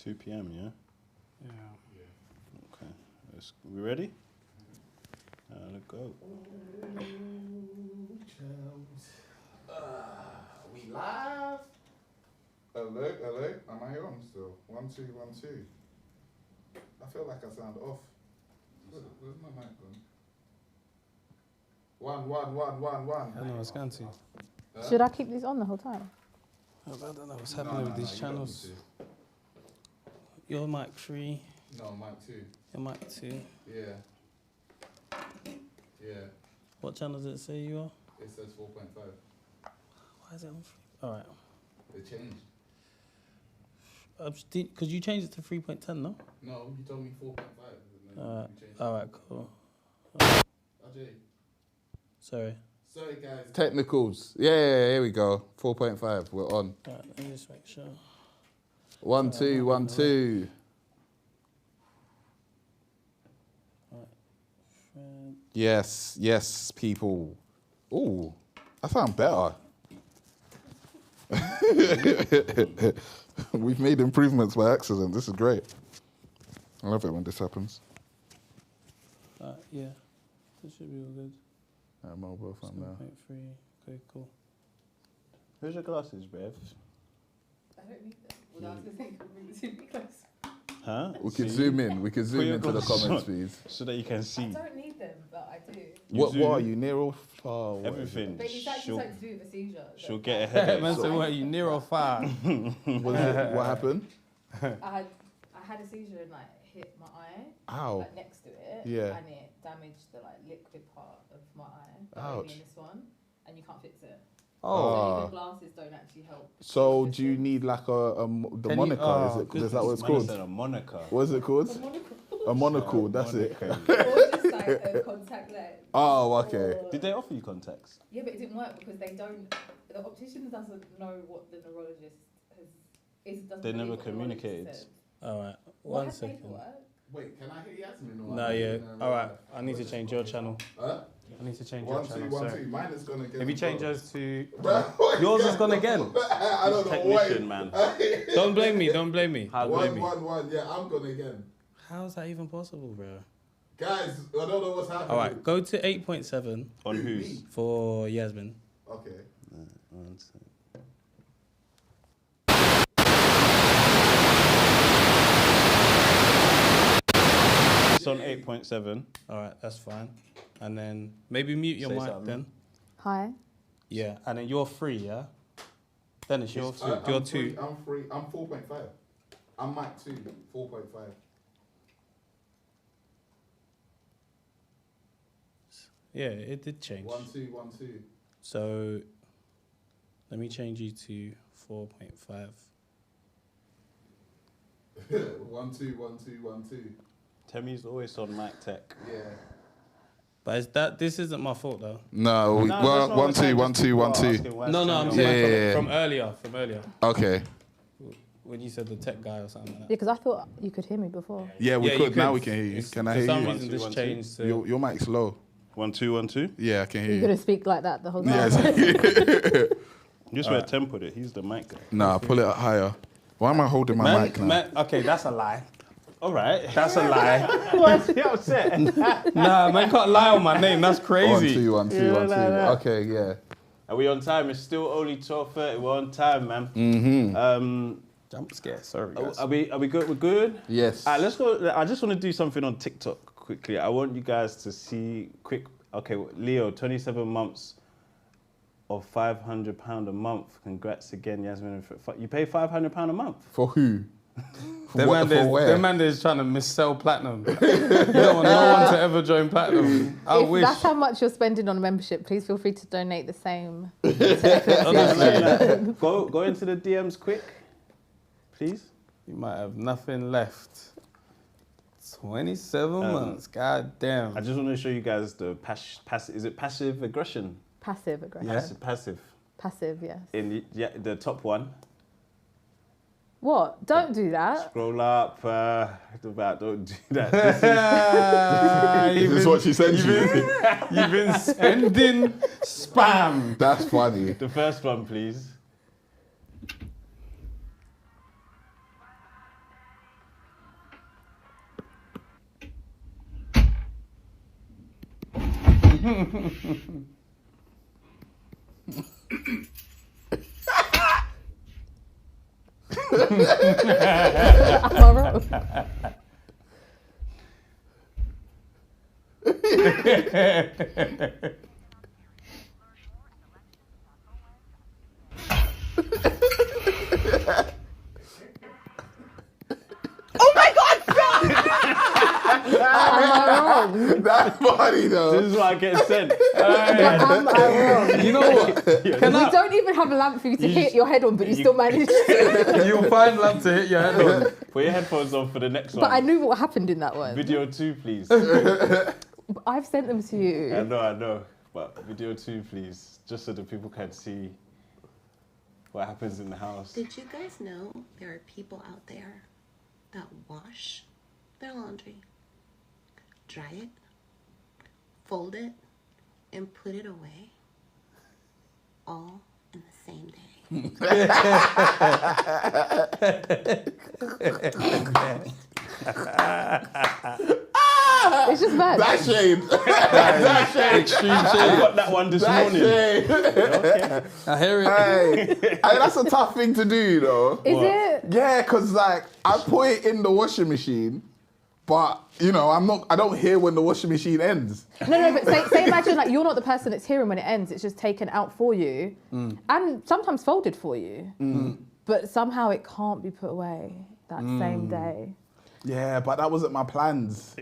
2 p.m. Yeah. Yeah. Okay. We ready? Let's go. We live. Hello. Am I on still? 1 2 1 2. I feel like I sound off. Where's my mic gone? 1 1 1 1 1. I don't know what's going to. Should I keep these on the whole time? I don't know what's happening with these channels. Your mic 3. No, mic 2. Your mic 2. Yeah. Yeah. What channel does it say you are? It says 4.5. Why is it on 3? All right. It changed. Because you changed it to 3.10, no? No, you told me 4.5. All right, cool. Ajay. Sorry. Sorry, guys. Technicals. Yeah, here we go. 4.5. We're on. All right, let me just make sure. 1 2 1 2. Yes, people. Ooh, I sound better. We've made improvements by accident. This is great. I love it when this happens. Yeah, this should be all good. Mobile phone now. 7.3. Okay, cool. Where's your glasses, Bev? I don't need them. Well, I was going to say, bring the TV close. Huh? We can zoom in. We can zoom your into the glasses comments, on. please. So that you can see. I don't need them, but I do. What zoom. are you, near or far? What is it? Everything. But it's actually something to do with a seizure. She'll get a Hey, headache. man, so what, you near or far? What happened? I had a seizure and hit my eye. Ow. Next to it. Yeah. And it damaged the liquid part of my eye. Ouch. Only in this one, and you can't fix it. Oh. So even glasses don't actually help. So do you need the Can you- moniker? Is that what it's called? A moniker. What is it called? A monocle. That's it. Or just a contact lens. Oh, okay. Did they offer you contacts? Yeah, but it didn't work because they don't. The optician doesn't know what the neurologist doesn't They believe never what the neurologist communicated. said. All right, What one has second. paperwork? Wait, can I hear Yasmin? No, yeah. All right, I need to change your channel. Huh? I need to change your 1 2 channel. 1 Sorry. 2. Mine is gonna get. If you change yours to... Yours Yours has gone again. I don't know. Technician, Wait. man. Don't blame me, don't blame me. How blame 1 me? 1 1. Yeah, I'm gonna again. How is that even possible, bro? Guys, I don't know what's happening. All right, go to 8.7 On whose? for Yasmin. Okay. One second. It's on 8.7. All right, that's fine. And then maybe mute your Say mic something. then. Hi. Yeah, and then you're 3, yeah? Then it's your 2. You're I'm 2. free. I'm free. I'm 4.5. I'm mic 2. 4.5. Yeah, it did change. 1 2 1 2. So let me change you to 4.5. 1 2 1 2 1 2. Temmie's always on mic tech. Yeah. But this isn't my fault though. No. No, Well, that's not 1 what 2 I'm 1 2 1 2. asking why No, it's I'm Temmie saying on Yeah. mic. from earlier. Okay. When you said the tech guy or something like Yeah, that. because I thought you could hear me before. Yeah, we Yeah, could. you Now could. we can hear you. It's- Can I for hear some you? reason this 1 2 changed to... Your mic's low. 1 2 1 2. Yeah, I can hear You're you. going to speak like that the whole time. Yes. Just where Tem put it. He's the mic guy. Nah, pull it up higher. Why am I holding my mic now? Okay, that's a lie. All right. That's a lie. Why is he upset? Nah, man can't lie on my name. That's 1 crazy. 2 1 2 Yeah, 1 2. like that. Okay, yeah. Are we on time? It's still only 12:30. We're on time, man. Mm-hmm. Jump scare. Sorry, guys. Are we good? We're good. Yes. Alright, let's go. I just want to do something on TikTok quickly. I want you guys to see quick. Okay, Leo, 27 months of £500 a month. Congrats again, Yasmin. You pay £500 a month. For who? Them man is trying to missell platinum. You don't want no one to ever join platinum. I If wish. that's how much you're spending on a membership, please feel free to donate the same to Epilepsy. Go into the DMs quick, please. You might have nothing left. 27 months. God damn. I just want to show you guys the passive. Is it passive aggression? Passive aggression. Yeah. Passive. Passive, yes. In the top one. What? Don't do that. Scroll up. Don't do that. This is what she sent you. You've been spending spam. That's funny. The first one, please. Am I wrong? Oh my God, stop! Am I wrong? That's funny though. This is what I get sent. Am I wrong? You know what? We don't even have a lamp for you to hit your head on, but you still managed to. You'll find lamp to hit your head on. Put your headphones on for the next one. But I knew what happened in that one. Video 2, please. But I've sent them to you. I know. But video 2, please. Just so that people can see what happens in the house. Did you guys know there are people out there that wash their laundry, dry it, fold it, and put it away all in the same day? It's just bad. That shade. That shade. Extreme I shade. got that one this morning. Shade. Okay. I hear it. Hey, that's a tough thing to do, you know. Is it? Yeah, because like I put it in the washing machine, but you know I don't hear when the washing machine ends. No, but say imagine like you're not the person that's hearing when it ends, it's just taken out for you and sometimes folded for you. But somehow it can't be put away that same day. Yeah, but that wasn't my plans.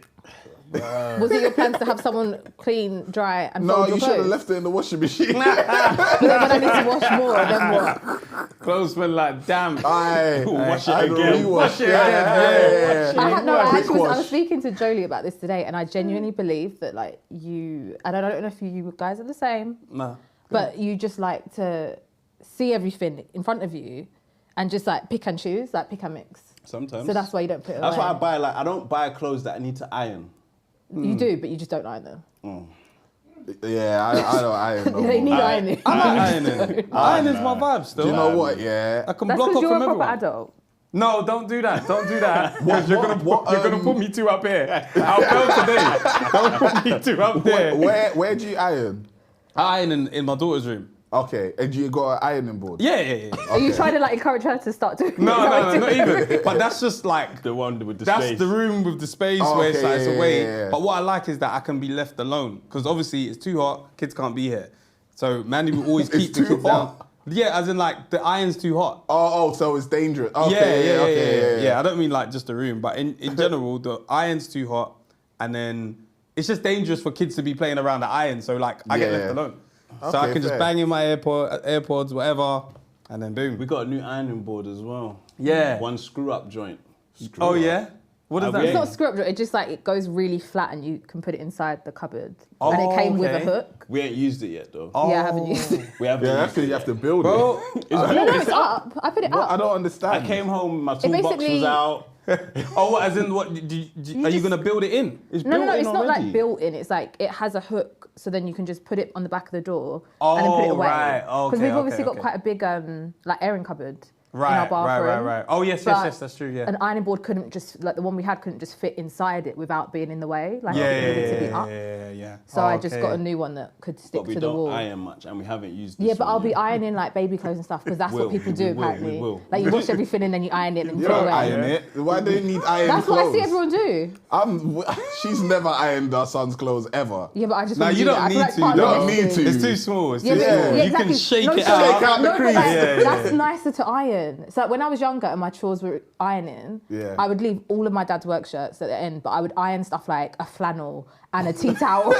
Was it your plans to have someone clean, dry and No, fold your you should have clothes? left it in the washing machine. But then when I need to wash more, then what? Clothes smell like damn. Wash it I again. Wash it again. I Quick wash. was speaking to Jolie about this today, and I genuinely believe that like you, and I don't know if you guys are the same, No. but you just like to see everything in front of you and just like pick and choose, like pick and mix. Sometimes. So that's why you don't put it That's away. why I buy, like, I don't buy clothes that I need to iron. You do, but you just don't iron them. Yeah, I don't iron no They need more. ironing. I like ironing. Ironing's my vibe still. Do you know what? Yeah. I can That's block because off you're a from proper everyone. adult. No, don't do that. Don't do that. Because you're what, gonna put me two up here. I'll go today. Don't put me two up there. Where do you iron? I iron in my daughter's room. Okay, and you got an ironing board? Yeah. Are you trying to like encourage her to start doing No, not even. But that's just like The one with the that's space. the room with the space Oh, where it's okay, like it's yeah, away. yeah, yeah. But what I like is that I can be left alone because obviously it's too hot. Kids can't be here, so Mandy will always keep the too kids down. hot? Yeah, as in like the iron's too hot. Oh, so it's dangerous. Okay, Yeah, I don't mean like just the room, but in general, the iron's too hot, and then it's just dangerous for kids to be playing around the iron. So like, I get Yeah. left alone. So Okay, I can just fair. bang in my AirPods, whatever, and then boom. We got a new ironing board as well. Yeah. One screw-up joint. Oh yeah. What does that Okay. It's mean? not screw up. It just like it goes really flat, and you can put it inside the cupboard. And it came with a okay. hook. We ain't used it yet, though. Yeah, I haven't used it. We haven't Yeah, that's used because it you yet. have to build Bro, it. No, it's up. I put it What? up. I don't understand. I came home, my toolbox was basically- out. oh, what? As in, what? Are you just- gonna build it in? It's No, built in it's not already. like built in. It's like it has a hook, so then you can just put it on the back of the door and then put it Oh, away. right. Okay, we've obviously okay, got quite a big like airing cupboard in our Right, bathroom. right. Oh yes, But that's true. Yeah. An ironing board couldn't just like the one we had couldn't just fit inside it without being in the way. Like Yeah, it needed to be up. yeah. So I just got a new one that could stick But we to the don't wall. iron much, and we haven't used this Yeah, but one I'll be yet. ironing like baby clothes and stuff because that's Will, what people we do will, apparently. we will. Like you wash everything and then you iron it and You throw it don't away. iron it. Why do you need iron That's clothes? what I see everyone do. She's never ironed our son's clothes ever. Yeah, but I just No, want to you do don't that. I feel need like to. part You of don't the need message- to. It's too small. It's Yeah, too but- small. yeah, You exactly. can shake No, it shake out. out the No, but crease. that's nicer to iron. So like, when I was younger and my chores were ironing, Yeah. I would leave all of my dad's work shirts at the end, but I would iron stuff like a flannel and a tea towel.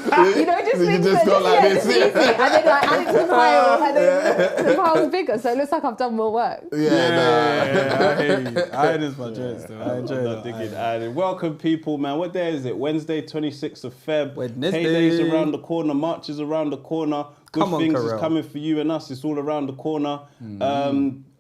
You know, just You things just that go like this, it's easy. And then like add it to the pile, and then the pile's bigger, so it looks like I've done more work. Yeah, I hear you. Iron is my joint still. I enjoy I'm not that. digging ironing. Welcome, people, man. What day is it? Wednesday, 26th of Feb. Wednesday. Payday's around the corner. March is around the corner. Good Come on, things is Carell. coming for you and us. It's all around the corner.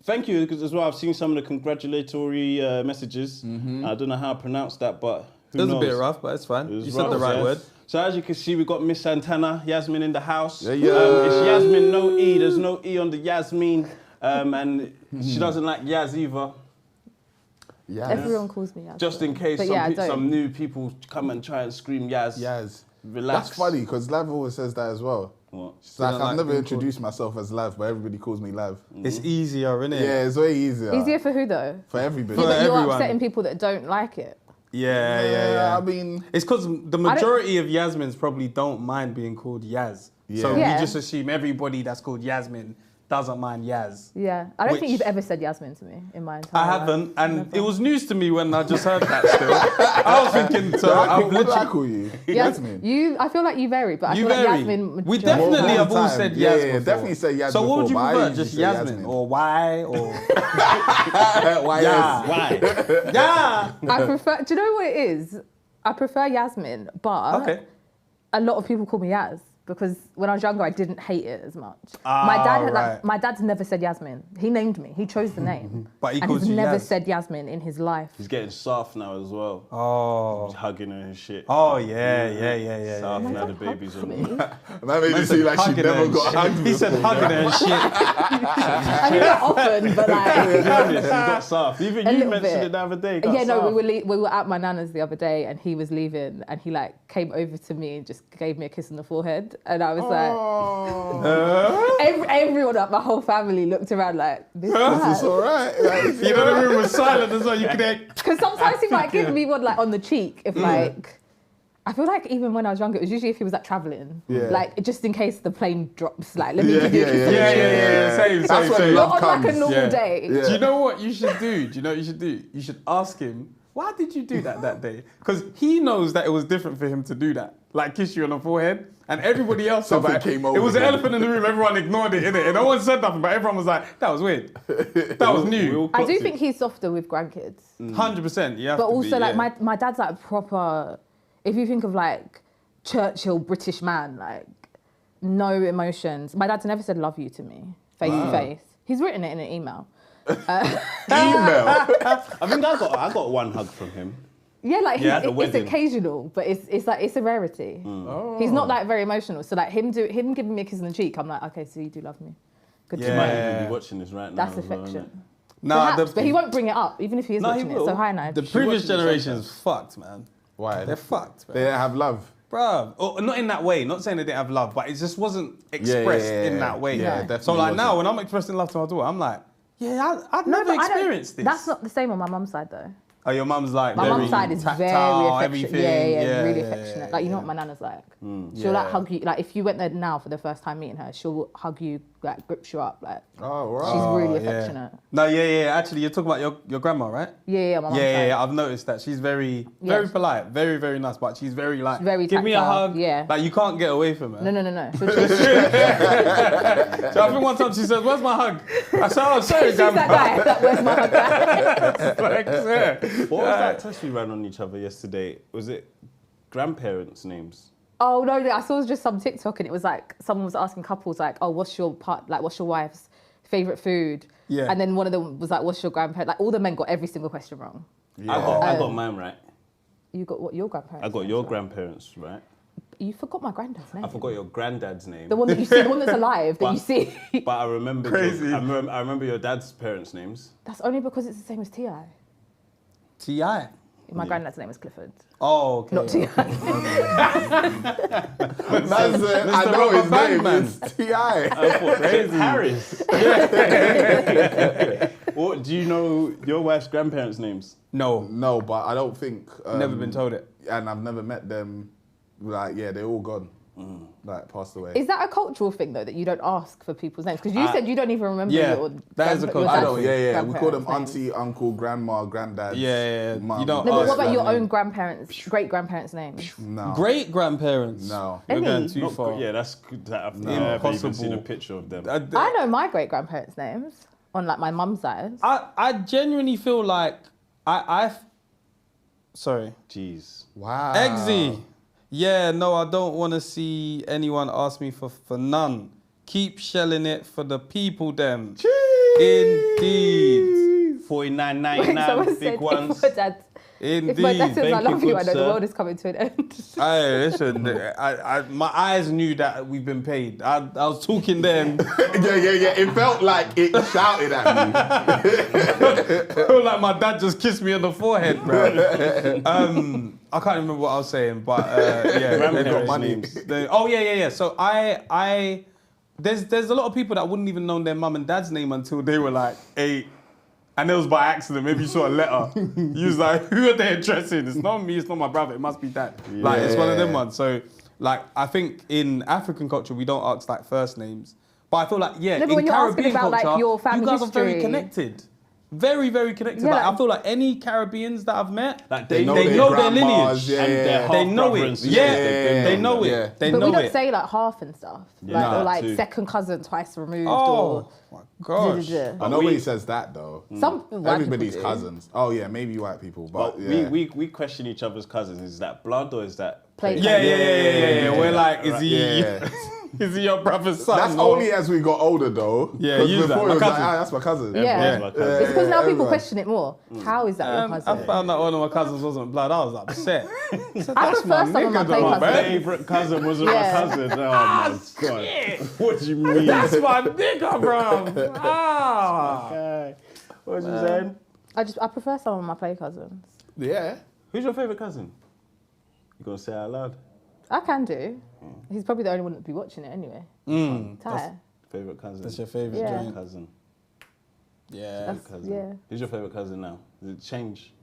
Thank you, because as well, I've seen some of the congratulatory messages. I don't know how I pronounce that, but who It was knows? a bit rough, but it's fine. It was You said the rough, right yeah. word. So as you can see, we got Miss Santana, Yasmin in the house. Yeah. It's Yasmin, no E. There's no E on the Yasmin. And she doesn't like Yaz either. Yaz. Everyone calls me Yaz. Just in case But yeah, I don't. some new people come and try and scream Yaz. Yaz. Relax. That's funny because Lav always says that as well. What? She's like, don't I've like never being introduced myself as Lav, but everybody calls me Lav. It's easier, innit? Yeah, it's way easier. Easier for who though? For everybody. For But you're everyone. upsetting people that don't like it. Yeah. I mean, It's because the majority of Yasmins probably don't mind being called Yaz. Yeah. So Yeah. we just assume everybody that's called Yasmin doesn't mind Yaz. Yeah. I don't think Which- you've ever said Yasmin to me in my entire I life. haven't, and Never. it was news to me when I just heard that still. I was thinking, so I've what do I literally... call you? Yes, Yasmin. I feel like you vary, but I You feel like vary. Yasmin. We majority- definitely More have all time. said Yaz Yeah, before. definitely say Yaz So what would you before, but I prefer, usually just say Yasmin Yasmin. or Y or... Why Yeah. Yaz? Why? Yeah! I prefer. Do you know what it is? I prefer Yasmin, but Okay. a lot of people call me Yaz because when I was younger, I didn't hate it as much. Ah, my dad had right. my dad's never said Yasmin. He named me. He chose the name, But he and calls he's you never Yaz. said Yasmin in his life. He's getting soft now as well. Oh. He's hugging her and shit. Oh, yeah. Soft yeah. now the baby's on him. That made it seem like she Hugging her never and got shit. hugged He said before. hugging her and shit. I mean, not often, but like. To be honest, he got soft. Even A you little mentioned bit. it the other day. he got Yeah, no, soft. we were at my nana's the other day, and he was leaving, and he like came over to me and just gave me a kiss on the forehead, and I was like, everyone, like my whole family, looked around like, this It's all right. Like, You know, the room was silent as well. You could hear... because sometimes he might give me one like on the cheek if like. I feel like even when I was younger, it was usually if he was like traveling, Yeah. like just in case the plane drops, like let me Yeah, give you a yeah, kiss. Yeah. Same. That's when love Not on like a comes. normal Yeah. day. Yeah. Do you know what you should do? Do you know what you should do? You should ask him, why did you do that day? Because he knows that it was different for him to do that. Like kiss you on the forehead. And everybody else said Something that. came It over was an him. elephant in the room. Everyone ignored it, innit? And no one said nothing, but everyone was like, that was weird. That was We new. all I do clocked think it. he's softer with grandkids. 100%. Yeah. But also, like, my dad's like proper, if you think of like Churchill British man, like no emotions. My dad's never said love you to me, face to face. He's written it in an email. Email. I think I got one hug from him. Yeah, like Yeah, at the it's wedding. occasional, but it's like it's a rarity. He's not like very emotional. So like him giving me a kiss on the cheek, I'm like, okay, so you do love me. Good He to might know. even be watching this right now. That's as well, affection. innit? Nah, Perhaps, but he won't bring it up, even if he is No, he watching it. will. So hi, Nige. the previous watches it generation's fucked, man. Why? They're fucked, They man. didn't have love. Bruh, or not in that way. Not saying they didn't have love, but it just wasn't expressed in that way. Yeah, No. definitely So like now, wasn't. when I'm expressing love to my daughter, I'm like, yeah, I've No, never but I don't- experienced this. That's not the same on my mum's side though. Oh, your mum's like My very mum's side is very tactile, affectionate. everything. Yeah, really affectionate. Like you know what my nana's like. She'll like hug you. Like if you went there now for the first time meeting her, she'll hug you, like grips you up. Like Oh, right. she's really yeah. affectionate. No, yeah. Actually, you're talking about your grandma, right? Yeah, my mum's side. Yeah. I've noticed that she's very Yeah. polite, very, very nice, but she's very like, She's very give me a tactile, hug. yeah. Like you can't get away from her. No. She'll So I think one time she said, "Where's my hug?" I said, "Oh, sorry, She's that grandma." guy. That where's my hug guy? Like, yeah. What was that test we ran on each other yesterday? Was it grandparents' names? Oh no, I saw just some TikTok and it was like someone was asking couples like, oh, what's your wife's favorite food? Yeah. And then one of them was like, what's your grandparent? Like all the men got every single question wrong. Yeah. I got mine right. You got what your grandparents? I got names your were? grandparents right. You forgot my granddad's name. I forgot your granddad's name. The one that you see, the one that's alive that you see. But I remember. Crazy. I remember your dad's parents' names. That's only because it's the same as T.I. Ti. My granddad's name was Clifford. Oh, okay. Not T.I. That's it. I know rubber his band name. man. It's T.I. I thought Harris. What do you know your wife's grandparents' names? No, No, but I don't think... never been told it. And I've never met them. Like, yeah, they're all gone. Like, passed away. Is that a cultural thing though that you don't ask for people's names? Because you said you don't even remember yeah, your. that is a your cultural I dad's don't, yeah. We call them grandparents' names. auntie, uncle, grandma, granddad. Yeah. mum. You don't No, but ask what about that your name. own grandparents, great grandparents' names? No. Great grandparents? No. You're Any? going too Not far. good. Yeah, that's good. I've never even seen a Impossible. picture of them. I know my great grandparents' names on like my mum's side. I genuinely feel like sorry. Jeez. Wow. Eggsy. Yeah, no, I don't want to see anyone ask me for none. Keep shelling it for the people, them. Indeed. $49.99, Someone big said ones. if your dad Indeed. If my dad says I Thank you, love you, I good know the sir. world is coming to an end. Hey, listen, my eyes knew that we've been paid. I was talking then. Yeah. It felt like it shouted at me. I feel like my dad just kissed me on the forehead, bro. I can't remember what I was saying, but yeah. Grandparents' Anyway, names. yeah. So there's a lot of people that wouldn't even know their mum and dad's name until they were like 8. And it was by accident. Maybe you saw a letter. You was like, who are they addressing? It's not me, it's not my brother, it must be dad. Like, it's one of them ones. So, like, I think in African culture, we don't ask, like, first names. But I feel like, yeah, No, but in when you're asking Caribbean about, like, culture, your family you guys are very history. connected. Very, very connected. Yeah, Like, like- I feel like any Caribbeans that I've met, Like, they know their their grandmas, lineage. yeah, And their They know half-brother it. and sister, Yeah, they've they been know yeah. it. They But know we don't it. say like half and stuff. Yeah. Like, Nah, or like too. second cousin twice removed Oh, or... my gosh. I know nobody says that though. Some white Everybody's people do. cousins. Oh yeah, maybe white people, but But yeah. we question each other's cousins. Is that blood or is that Play- Yeah. We're like, is he Yeah. is he your brother's son? That's or- only as we got older though. Yeah, 'Cause use that. before My it was like, cousin. that's my cousin. Yeah. Everyone's my cousin. It's because now people everyone. question it more. How is that your I cousin? found out one of my cousins wasn't blood. I was upset. I said, I "That's prefer my some of my nigga, play though, My man." cousins. favourite cousin wasn't Yeah. my cousin. Oh my god. What do you mean? That's my nigga, bro. Ah. Okay. What was you saying? I prefer some of my play cousins. Yeah. Who's your favourite cousin? You gonna say it out loud? I can do. He's probably the only one that'd be watching it anyway. Ty. Favourite cousin. That's your favorite Yeah. joint. cousin. Yeah. That's- Cousin. yeah. Who's your favourite cousin now? Does it change?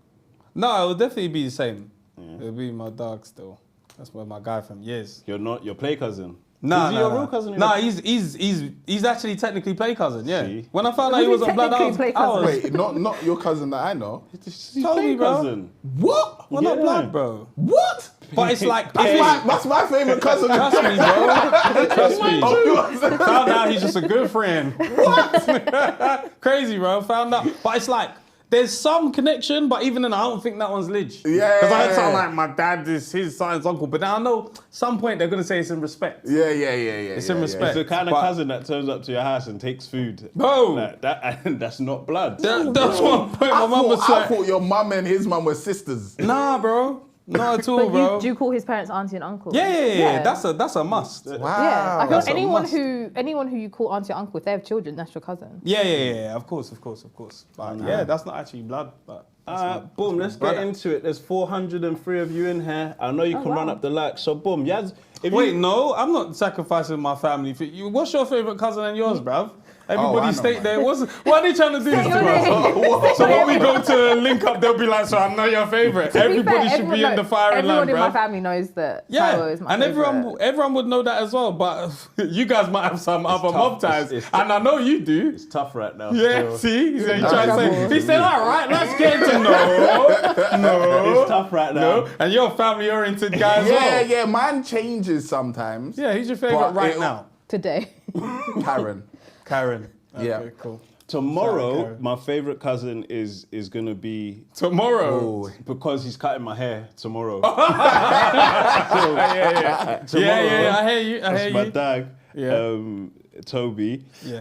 No, it would definitely be the same. Yeah. It'll be my dog still. That's my guy from years. You're not your play cousin. Nah, Is he nah, your nah. real cousin? Nah, he's actually technically play cousin. Yeah. See? When I found out What he do you wasn't blood, I technically was, play I was Wait, not your cousin that I know. He's Told me, bro. cousin. What? well, not Yeah. blood, bro. What? But it's like, That's my favorite cousin. trust me, bro. Trust me. Oh, Found out he's just a good friend. What? Crazy, bro. Found out. But it's like, there's some connection, but even then, I don't think that one's lig. Yeah. Because I heard something like, my dad is his son's uncle. But then I know some point they're going to say it's in respect. Yeah. It's in respect. It's the kind of But- cousin that turns up to your house and takes food. Bro. Like, that and that's not blood. That's one point my mum was I like, thought your mum and his mum were sisters. nah, bro. Not at all, But bro. do you call his parents auntie and uncle? Yeah. That's a must. Wow. Yeah, I feel That's like a must. anyone who you call auntie or uncle, if they have children, that's your cousin. Yeah. Of course. But yeah, that's not actually blood. But Boom, let's get into it. There's 403 of you in here. I know you can run wow. up the likes. So boom, Yaz, if wait, you, no, I'm not sacrificing my family for you. What's your favorite cousin and yours, bruv? Everybody I know state mine. there. What are they trying to do this to your us? So when we go to link up, they'll be like, so I know your favorite. To be Everybody fair, should be in the firing line, Everyone in my bruv. family knows that Yeah, Taiwo is my and favourite. everyone would know that as well. But you guys might have some other tough. mob ties, It's and I know you do. it's tough right now. Yeah, so see, he's trying to trouble. say. He said, "All right, let's get into no." it's tough right now. No, and you're a family-oriented guy as well. Yeah. Mine changes sometimes. Yeah, who's your favorite But right it'll- now? Today. Karen. Karen. Yeah. Okay, cool. Tomorrow, Sorry, Karen. my favorite cousin is gonna be Tomorrow. because he's cutting my hair tomorrow. Yeah. I hear you. That's my dad, Yeah. Toby. Yeah.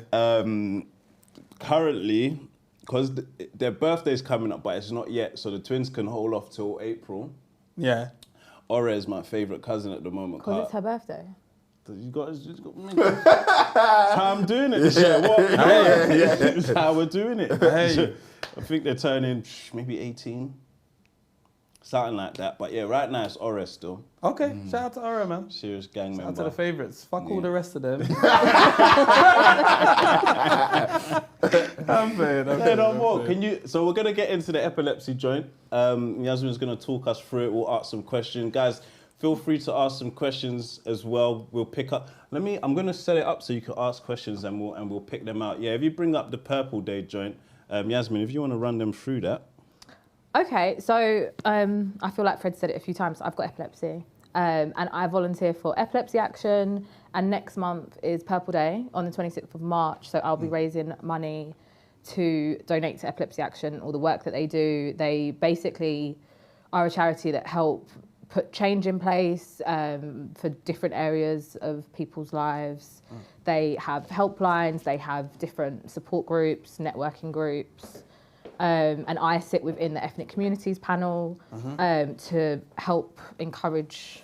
Currently, because their birthday's coming up, but it's not yet, so the twins can hold off till April. Yeah. Ore is my favourite cousin at the moment. Because it's her birthday. You got That's how I'm doing it this year. What? That's how we're doing it. Hey. I think they're turning maybe 18. Something like that. But yeah, right now it's Ore still. Okay. Shout out to Aura, man. Serious gang Shout out member. to the favourites. Fuck all the rest of them. I'm playing. Hey, no more. Can you? So we're gonna get into the epilepsy joint. Yasmin's gonna talk us through it. We'll ask some questions, guys. Feel free to ask some questions as well. We'll pick up. I'm gonna set it up so you can ask questions and we'll pick them out. Yeah, if you bring up the Purple Day joint, Yasmin, if you want to run them through that. Okay, so I feel like Fred said it a few times. I've got epilepsy, and I volunteer for Epilepsy Action. And next month is Purple Day on the 26th of March. So I'll be raising money to donate to Epilepsy Action. All the work that they do, they basically are a charity that help put change in place for different areas of people's lives. They have helplines. They have different support groups, networking groups. and I sit within the ethnic communities panel to help encourage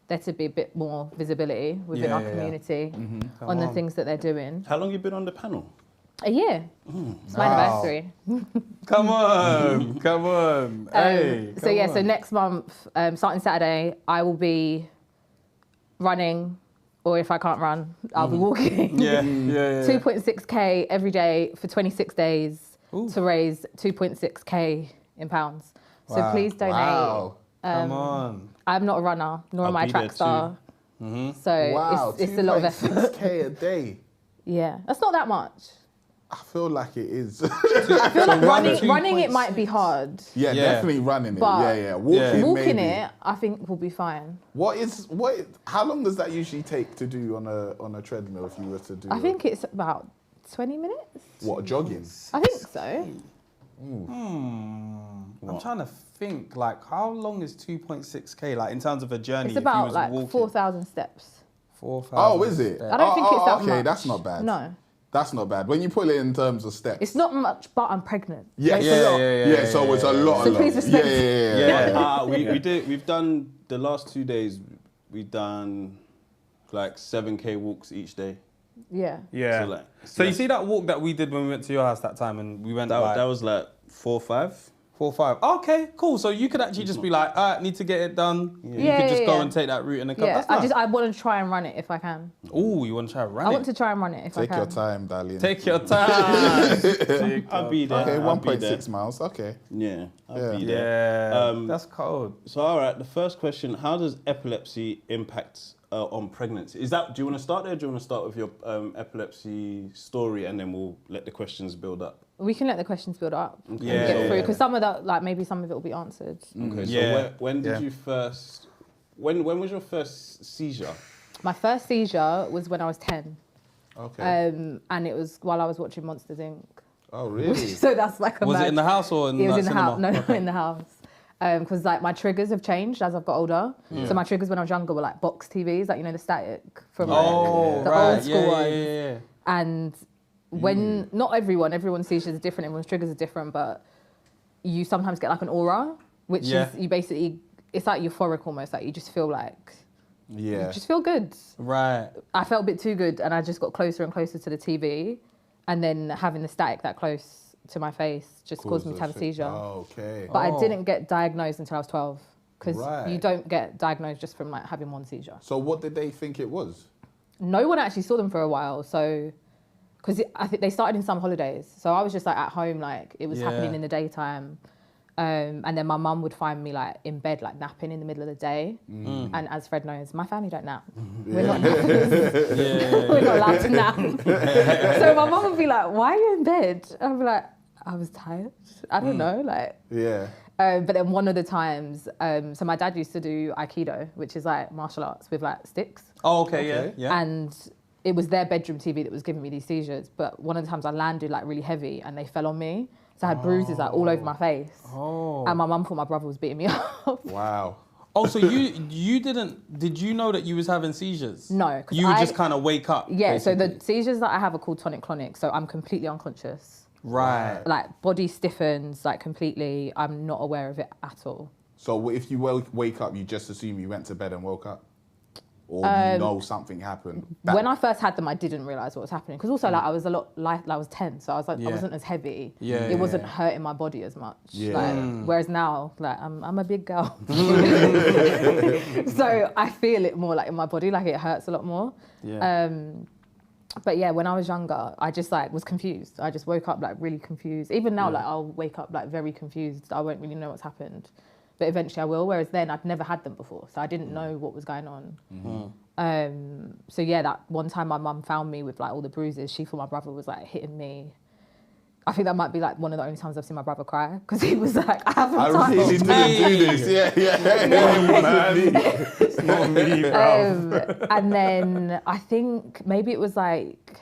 there to be a bit more visibility within our community on the things that they're doing. How long have you been on the panel? A year. It's my anniversary. Come on, come on. Hey, So yeah, so next month, starting Saturday, I will be running, or if I can't run, I'll be walking. 2.6K every day for 26 days to raise 2.6K in pounds. So please donate. Wow. Come on. I'm not a runner, nor am I a be there track star. So Wow. it's a lot of effort. 2.6K a day. Yeah, that's not that much. I feel like it is. I feel like running it might be hard. Yeah, definitely running it. But Yeah. Walking maybe. it, I think will be fine. How long does that usually take to do on a treadmill if you were to do? I think it's about 20 minutes. What, jogging? I think so. I'm trying to think, like, how long is 2.6K, like, in terms of a journey? It's if you about was like walking? 4,000 steps. 4,000. Oh, is it? steps. I don't think it's that okay, much. that's not bad. No. That's not bad. When you put it in terms of steps. It's not much, but I'm pregnant. Yeah, So it's a lot. yeah, so it's a lot. So please respect. Yeah, we've done the last 2 days. We've done like 7K walks each day. Yeah. Yeah. So, like, So you see that walk that we did when we went to your house that time, and we went That was like 4 or 5. 4 or 5. Okay, cool. So you could actually just be like, need to get it done. You Yeah, could just yeah, go yeah. and take that route and then come. Yeah, That's nice. I want to try and run it if I can. Oh, you want to try to run I it? want to try and run it if I Take can. your time, darling. Take your time. I'll be there. Okay, I'll be there. 1.6 miles. Okay. Yeah, I'll be Yeah, there. that's cold. So, all right, the first question: how does epilepsy impact on pregnancy? Do you want to start there? Or do you want to start with your epilepsy story, and then we'll let the questions build up? We can let the questions build up and Yeah, get through yeah. because some of that, like maybe some of it will be answered. Okay. So Yeah. when did Yeah. you first? When was your first seizure? My first seizure was when I was 10, Okay. and it was while I was watching Monsters Inc. Oh, really? So that's like a Was mad- it in the house or in It was the in the cinema? house. No, no, in the house. Because like my triggers have changed as I've got older. So my triggers when I was younger were like box TVs, like you know the static from like, Oh, the right. old school yeah, ones. yeah. And when not everyone's seizures are different, everyone's triggers are different, but you sometimes get like an aura, which Yeah. is you basically it's like euphoric almost, like you just feel like Yeah. you just feel good. Right. I felt a bit too good, and I just got closer and closer to the TV, and then having the static that close to my face just caused me to have a seizure. Oh, okay. But I didn't get diagnosed until I was 12, because Right. you don't get diagnosed just from like having one seizure. So what did they think it was? No one actually saw them for a while, so because I think they started in some holidays, so I was just like at home, like it was happening in the daytime. And then my mum would find me like in bed, like napping in the middle of the day. And as Fred knows, my family don't nap. We're not nappers. We're not allowed to nap. So my mum would be like, "Why are you in bed?" I'd be like, "I was tired. I don't know." Like, Yeah. but then one of the times, so my dad used to do Aikido, which is like martial arts with like sticks. Oh, okay, Okay. yeah. And it was their bedroom TV that was giving me these seizures. But one of the times I landed like really heavy and they fell on me. So I had bruises like all over my face. Oh. And my mum thought my brother was beating me up. Wow. Oh, so you did you know that you was having seizures? No, 'cause You would I- just kind of wake up. Yeah, so basically. the seizures that I have are called tonic-clonic. So I'm completely unconscious. Right. Like body stiffens like completely. I'm not aware of it at all. So if you wake up, you just assume you went to bed and woke up? Or you know something happened? When I first had them, I didn't realise what was happening. Because also like I was a lot like I was 10, so I was like I Yeah. wasn't as heavy. Yeah, it wasn't hurting my body as much. Yeah. Like, whereas now, like I'm a big girl, so I feel it more like in my body, like it hurts a lot more. Yeah. But yeah, when I was younger, I just like was confused. I just woke up like really confused. Even now, like I'll wake up like very confused. I won't really know what's happened, but eventually I will. Whereas then I'd never had them before, so I didn't know what was going on. So yeah, that one time my mum found me with like all the bruises. She thought my brother was like hitting me. I think that might be like one of the only times I've seen my brother cry, because he was like, I haven't I touched really didn't do this. Yeah. It's not me, bro. And then I think maybe it was like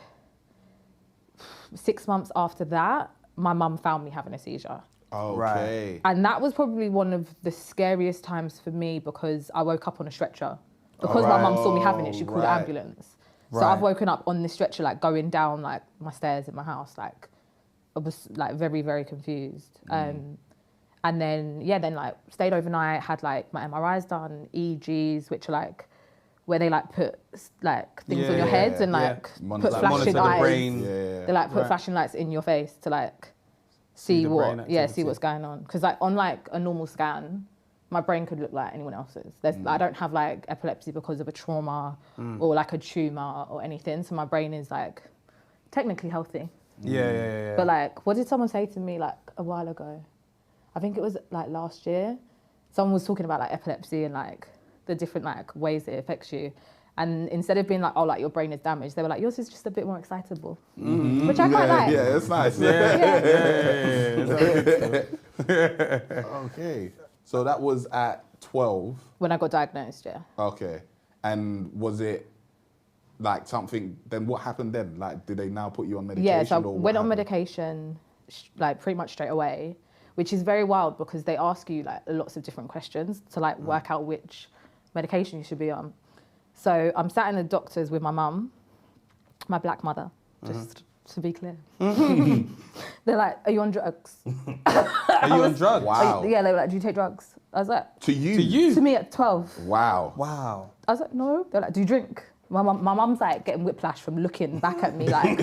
6 months after that, my mum found me having a seizure. Okay. And that was probably one of the scariest times for me, because I woke up on a stretcher. Because my mum saw me having it, she called the right. ambulance. So Right. I've woken up on this stretcher, like going down like my stairs in my house, like was like very, very confused. And then, then like stayed overnight, had like my MRIs done, EEGs, which are like where they like put like things on your heads and like put monitor flashing the lights. brain. They like put flashing lights in your face to like see see what's going on. Because like on like a normal scan, my brain could look like anyone else's. I don't have like epilepsy because of a trauma or like a tumor or anything. So my brain is like technically healthy. Yeah. But like, what did someone say to me like a while ago? I think it was like last year. Someone was talking about like epilepsy and like the different like ways it affects you. And instead of being like, oh, like your brain is damaged, they were like, yours is just a bit more excitable, which I quite like. Yeah, it's nice. Okay. So that was at 12. When I got diagnosed, yeah. Okay. And was it like something, then what happened then? Like, did they now put you on medication? Yeah, so I or went on happened? medication like pretty much straight away, which is very wild because they ask you like lots of different questions to like work out which medication you should be on. So I'm sat in the doctor's with my mum, my black mother, just to be clear. They're like, are you on drugs? Are you on drugs? Wow. Yeah, they were like, do you take drugs? I was like, To you? To you? to me at 12. Wow. Wow. I was like, no. They're like, do you drink? My mum's like getting whiplash from looking back at me like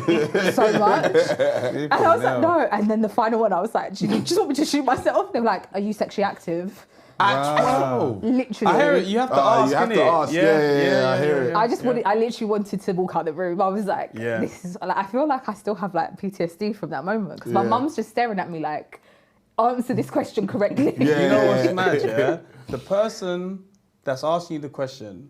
so much. And I was like, no. And then the final one, I was like, do you just want me to shoot myself? They were like, are you sexually active? At 12? Literally. I hear it. You have to ask, you have to innit? ask. Yeah, I hear it. I just wanted, I literally wanted to walk out the room. I was like, Yeah. this is, like, I feel like I still have like PTSD from that moment because my Yeah. mum's just staring at me like, answer this question correctly. Yeah. You know what's mad, yeah? The person that's asking you the question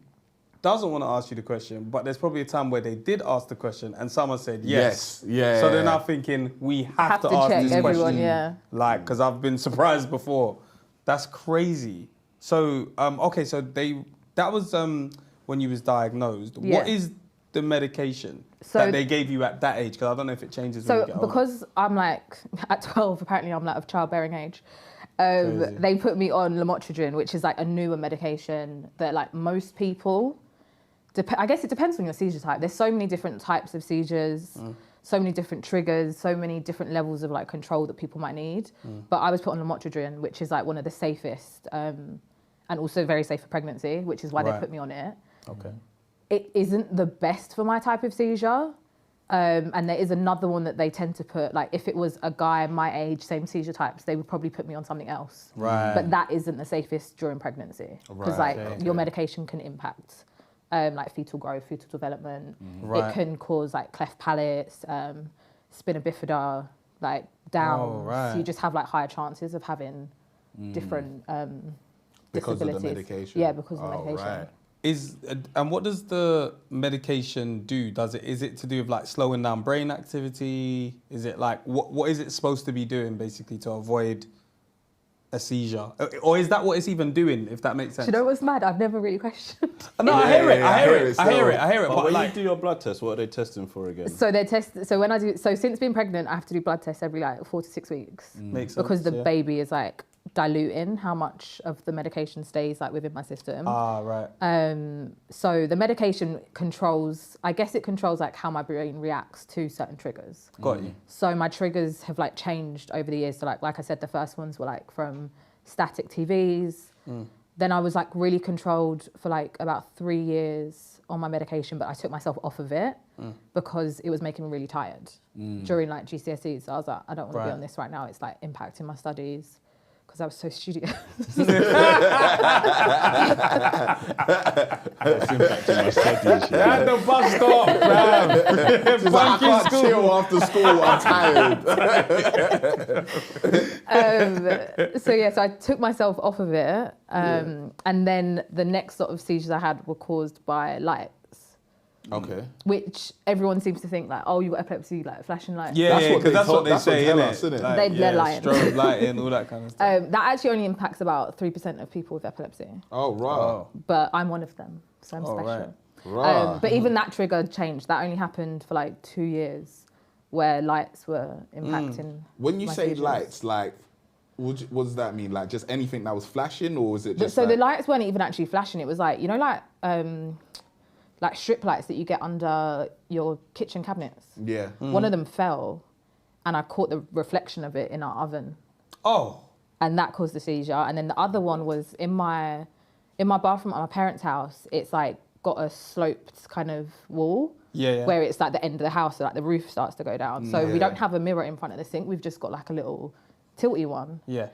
doesn't want to ask you the question, but there's probably a time where they did ask the question and someone said yes. Yeah. So they're now thinking, we have to ask check this everyone, question. yeah. Like, because I've been surprised before. That's crazy. So, okay, so that was when you was diagnosed. Yeah. What is the medication So- that they gave you at that age? Because I don't know if it changes when you So get older. because I'm like, at 12, apparently I'm like of childbearing age, Crazy. they put me on lamotrigine, which is like a newer medication that like most people, I guess it depends on your seizure type. There's so many different types of seizures, so many different triggers, so many different levels of like control that people might need. But I was put on lamotrigine, which is like one of the safest and also very safe for pregnancy, which is why they Right. put me on it. Okay. It isn't the best for my type of seizure. And there is another one that they tend to put, like if it was a guy my age, same seizure types, they would probably put me on something else. Right. But that isn't the safest during pregnancy. Because Right, like okay. your medication can impact like fetal growth, fetal development. Right. It can cause like cleft palates, spina bifida, like Downs. right. So you just have like higher chances of having different Because of the disabilities. medication? Yeah, because of the Oh, medication. right. And what does the medication do? Is it to do with like slowing down brain activity? Is it like what is it supposed to be doing basically to avoid a seizure? Or is that what it's even doing? If that makes sense. Do you know what's mad? I've never really questioned. No, I hear it. I hear it. so- I hear it. I hear it. But But when like, you do your blood test, what are they testing for again? So they test. So when I do. So since being pregnant, I have to do blood tests every like 4 to 6 weeks makes because sense, the yeah. baby is like diluting how much of the medication stays like within my system. right. So the medication controls. I guess it controls like how my brain reacts to certain triggers. Got you. So my triggers have like changed over the years. So like I said, the first ones were like from static TVs. Then I was like really controlled for like about 3 years on my medication, but I took myself off of it because it was making me really tired during like GCSEs. So I was like, I don't want to be Right. on this right now. It's like impacting my studies because I was so studious. It's impacting my studies. Yeah. At the bus stop, man. She's like, I can't chill after school, I'm tired. So yeah, so I took myself off of it. And then the next sort of seizures I had were caused by lights, Okay. which everyone seems to think like, oh, you got epilepsy, like flashing lights. Yeah, That's yeah, what because they that's told- what they that's what say, tell innit? us, innit? Like, They're yeah, lying. strobe lighting, all that kind of stuff. That actually only impacts about 3% of people with epilepsy, Oh, right. but I'm one of them, so I'm Oh, special. Right. But even that trigger changed. That only happened for like 2 years, where lights were impacting. When you my say seizures. lights, like, what does that mean? Like, just anything that was flashing, or was it But just so like, the lights weren't even actually flashing. It was like, you know, like strip lights that you get under your kitchen cabinets. yeah. One of them fell, and I caught the reflection of it in our oven. Oh. And that caused the seizure. And then the other one was in my bathroom at my parents' house. It's like got a sloped kind of wall. Yeah. Where it's like the end of the house, so like the roof starts to go down. So we don't have a mirror in front of the sink. We've just got like a little tilty one. Yeah.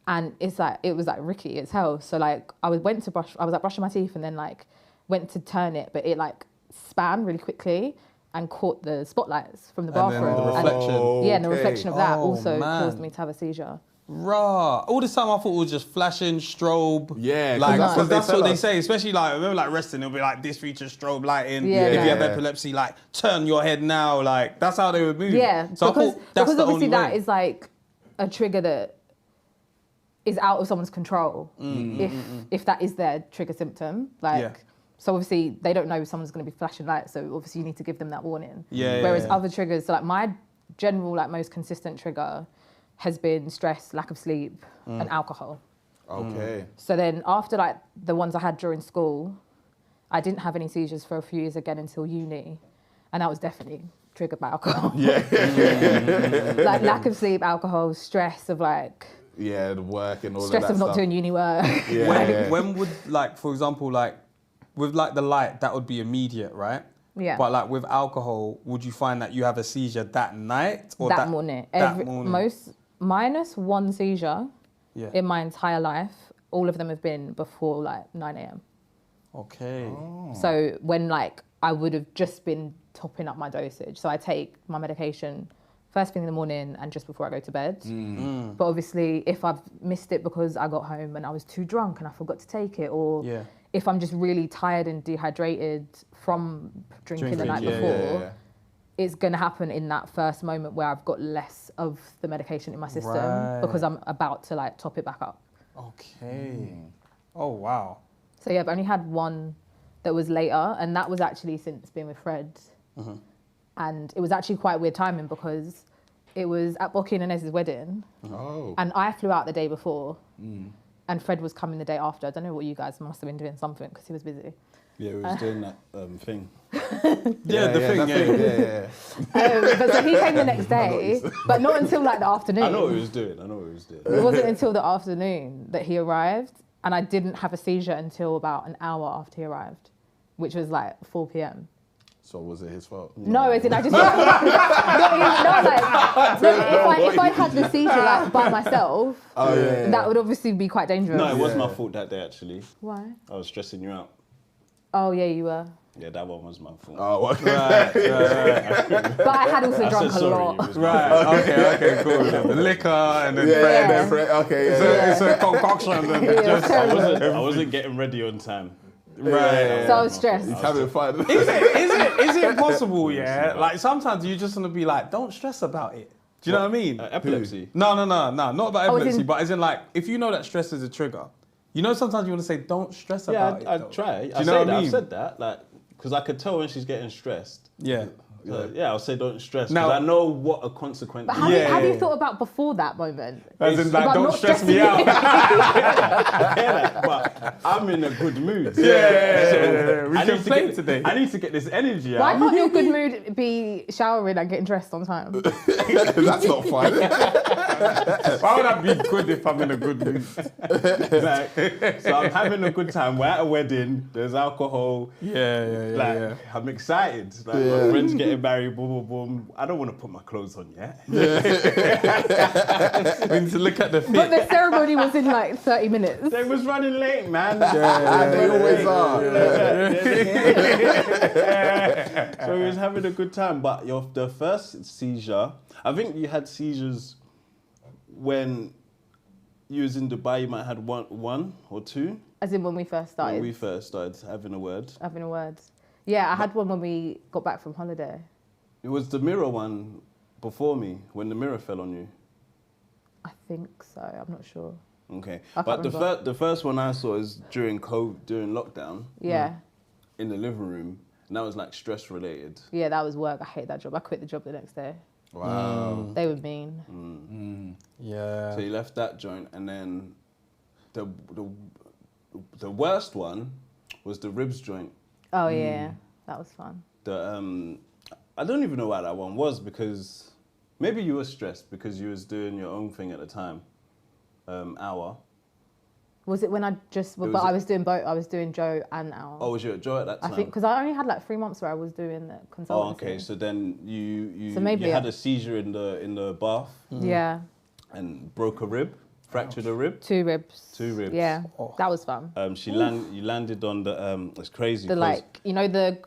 And it's like, it was like rickety as hell. So like I was like brushing my teeth and then like went to turn it, but it like span really quickly and caught the spotlights from the bathroom. And then the reflection. Yeah, and the reflection of that Oh, also man. caused me to have a seizure. Rah. All this time I thought it was just flashing, strobe. Yeah, like, that's what because they that's what tell they us. say, especially like, remember like resting, it'll be like this feature strobe lighting. Yeah. If you have Yeah. epilepsy, like turn your head now. Like, that's how they would move. Yeah, So I because thought that's the obviously only that way. is like a trigger that is out of someone's control if that is their trigger symptom. Like, Yeah. so obviously they don't know if someone's going to be flashing lights, so obviously you need to give them that warning. Yeah, Whereas yeah. other triggers, so like my general, like most consistent trigger has been stress, lack of sleep, and alcohol. Okay. So then after like the ones I had during school, I didn't have any seizures for a few years again until uni. And that was definitely triggered by alcohol. Yeah. Like lack of sleep, alcohol, stress of like, Yeah, the work and all stress of that of not stuff. doing uni work. Yeah. When would, like, for example, like, with like the light, that would be immediate, right? Yeah. But like with alcohol, would you find that you have a seizure that night or that morning. That morning. Minus one seizure Yeah. in my entire life, all of them have been before like 9 a.m. Okay. So when like I would have just been topping up my dosage. So I take my medication first thing in the morning and just before I go to bed. But obviously if I've missed it because I got home and I was too drunk and I forgot to take it, or Yeah. if I'm just really tired and dehydrated from drinking the night before, it's going to happen in that first moment where I've got less of the medication in my system because I'm about to like top it back up. Okay. Oh, wow. So yeah, I've only had one that was later, and that was actually since being with Fred. And it was actually quite weird timing because it was at Boki and Inez's wedding, Oh. and I flew out the day before, and Fred was coming the day after. I don't know what you guys must have been doing something because he was busy. Yeah, we was doing that thing. Yeah, Yeah. But so he came the next day, but not until like the afternoon. I know what he was doing. It wasn't until the afternoon that he arrived, and I didn't have a seizure until about an hour after he arrived, which was like 4 p.m. So was it his fault? No, as in I just if I had the seizure like by myself, that would obviously be quite dangerous. No, it was my fault that day actually. Why? I was stressing you out. Oh yeah, you were. Yeah, that one was my fault. Oh, okay. But I had also I drunk said a sorry. lot. It was my Right. Okay, cool. The liquor and then Yeah, Yeah. okay, It's a concoction. And then Yeah, it was just, terrible. I wasn't getting ready on time. right. So I was stressed. He's having fun. Is it possible, yeah? Like sometimes you just want to be like, don't stress about it. Do you know what I mean? Epilepsy. No, not about Oh, as epilepsy, in- but as in like, if you know that stress is a trigger, you know sometimes you want to say, don't stress Yeah, about it. I though. try. Do you know what I mean? I've said that, like, because I could tell when she's getting stressed. Yeah. So, yeah, I'll say don't stress. Now- Because I know what a consequence But is. have you thought about before that moment? As in like, About don't not stress me stressing out. I hear that, but I'm in a good mood. Yeah. We I can need to play get, today. I need to get this energy Why out. can't your good mood be showering and getting dressed on time? That's not fun. Why would that be good if I'm in a good mood? Like, so I'm having a good time. We're at a wedding. There's alcohol. Yeah. I'm excited. Like, my friend's getting married. Boom, boom, boom. I don't want to put my clothes on yet. We need to look at the fit. But the ceremony was in like 30 minutes. They was running late, man. They always are. So he was having a good time. But the first seizure, I think you had seizures when you was in Dubai. You might have had one or two As in when we first started when we first started having a word. having a word. Yeah, I had one when we got back from holiday. It was the mirror one before me when the mirror fell on you. I think so. I'm not sure. Okay, I but can't remember. the first one I saw is during lockdown Yeah. in the living room, and that was like stress related. Yeah, that was work. I hate that job. I quit the job the next day. Wow. They were mean. Yeah. So you left that joint, and then the worst one was the ribs joint. Oh yeah, that was fun. The I don't even know why that one was, because Maybe you were stressed because you was doing your own thing at the time. Hour. Was it when I just? But I was doing both. I was doing Joe and Hour. Oh, was you at Joy at that time? I think because I only had like 3 months where I was doing the consultancy. Oh, okay. So then you So maybe you had a seizure in the bath. Yeah. And broke a rib, fractured a rib. 2 ribs. 2 ribs. Yeah, that was fun. You landed on the it's crazy. The like, you know, the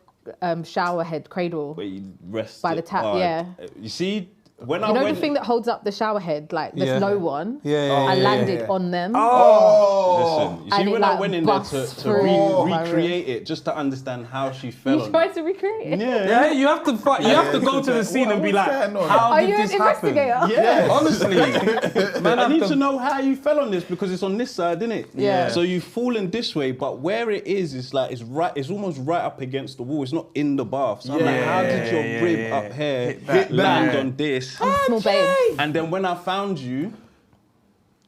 shower head cradle where you rest by the tap. Yeah. You see, when you know the thing that holds up the shower head, like there's no one. I landed on them. Listen, you see, And when it, I like, went in there bust to through my recreate it, just to understand how she fell You on tried it. to recreate it. Yeah, you have to you have to go to the scene and be like, how Are did you this an happen? investigator? Yeah, Honestly, man, I need to know how you fell on this because it's on this side, isn't it? Yeah. So you've fallen this way, but where it is like it's almost right up against the wall. It's not in the bath. So I'm like, how did your rib up here land on this? Small babe. And then when I found you,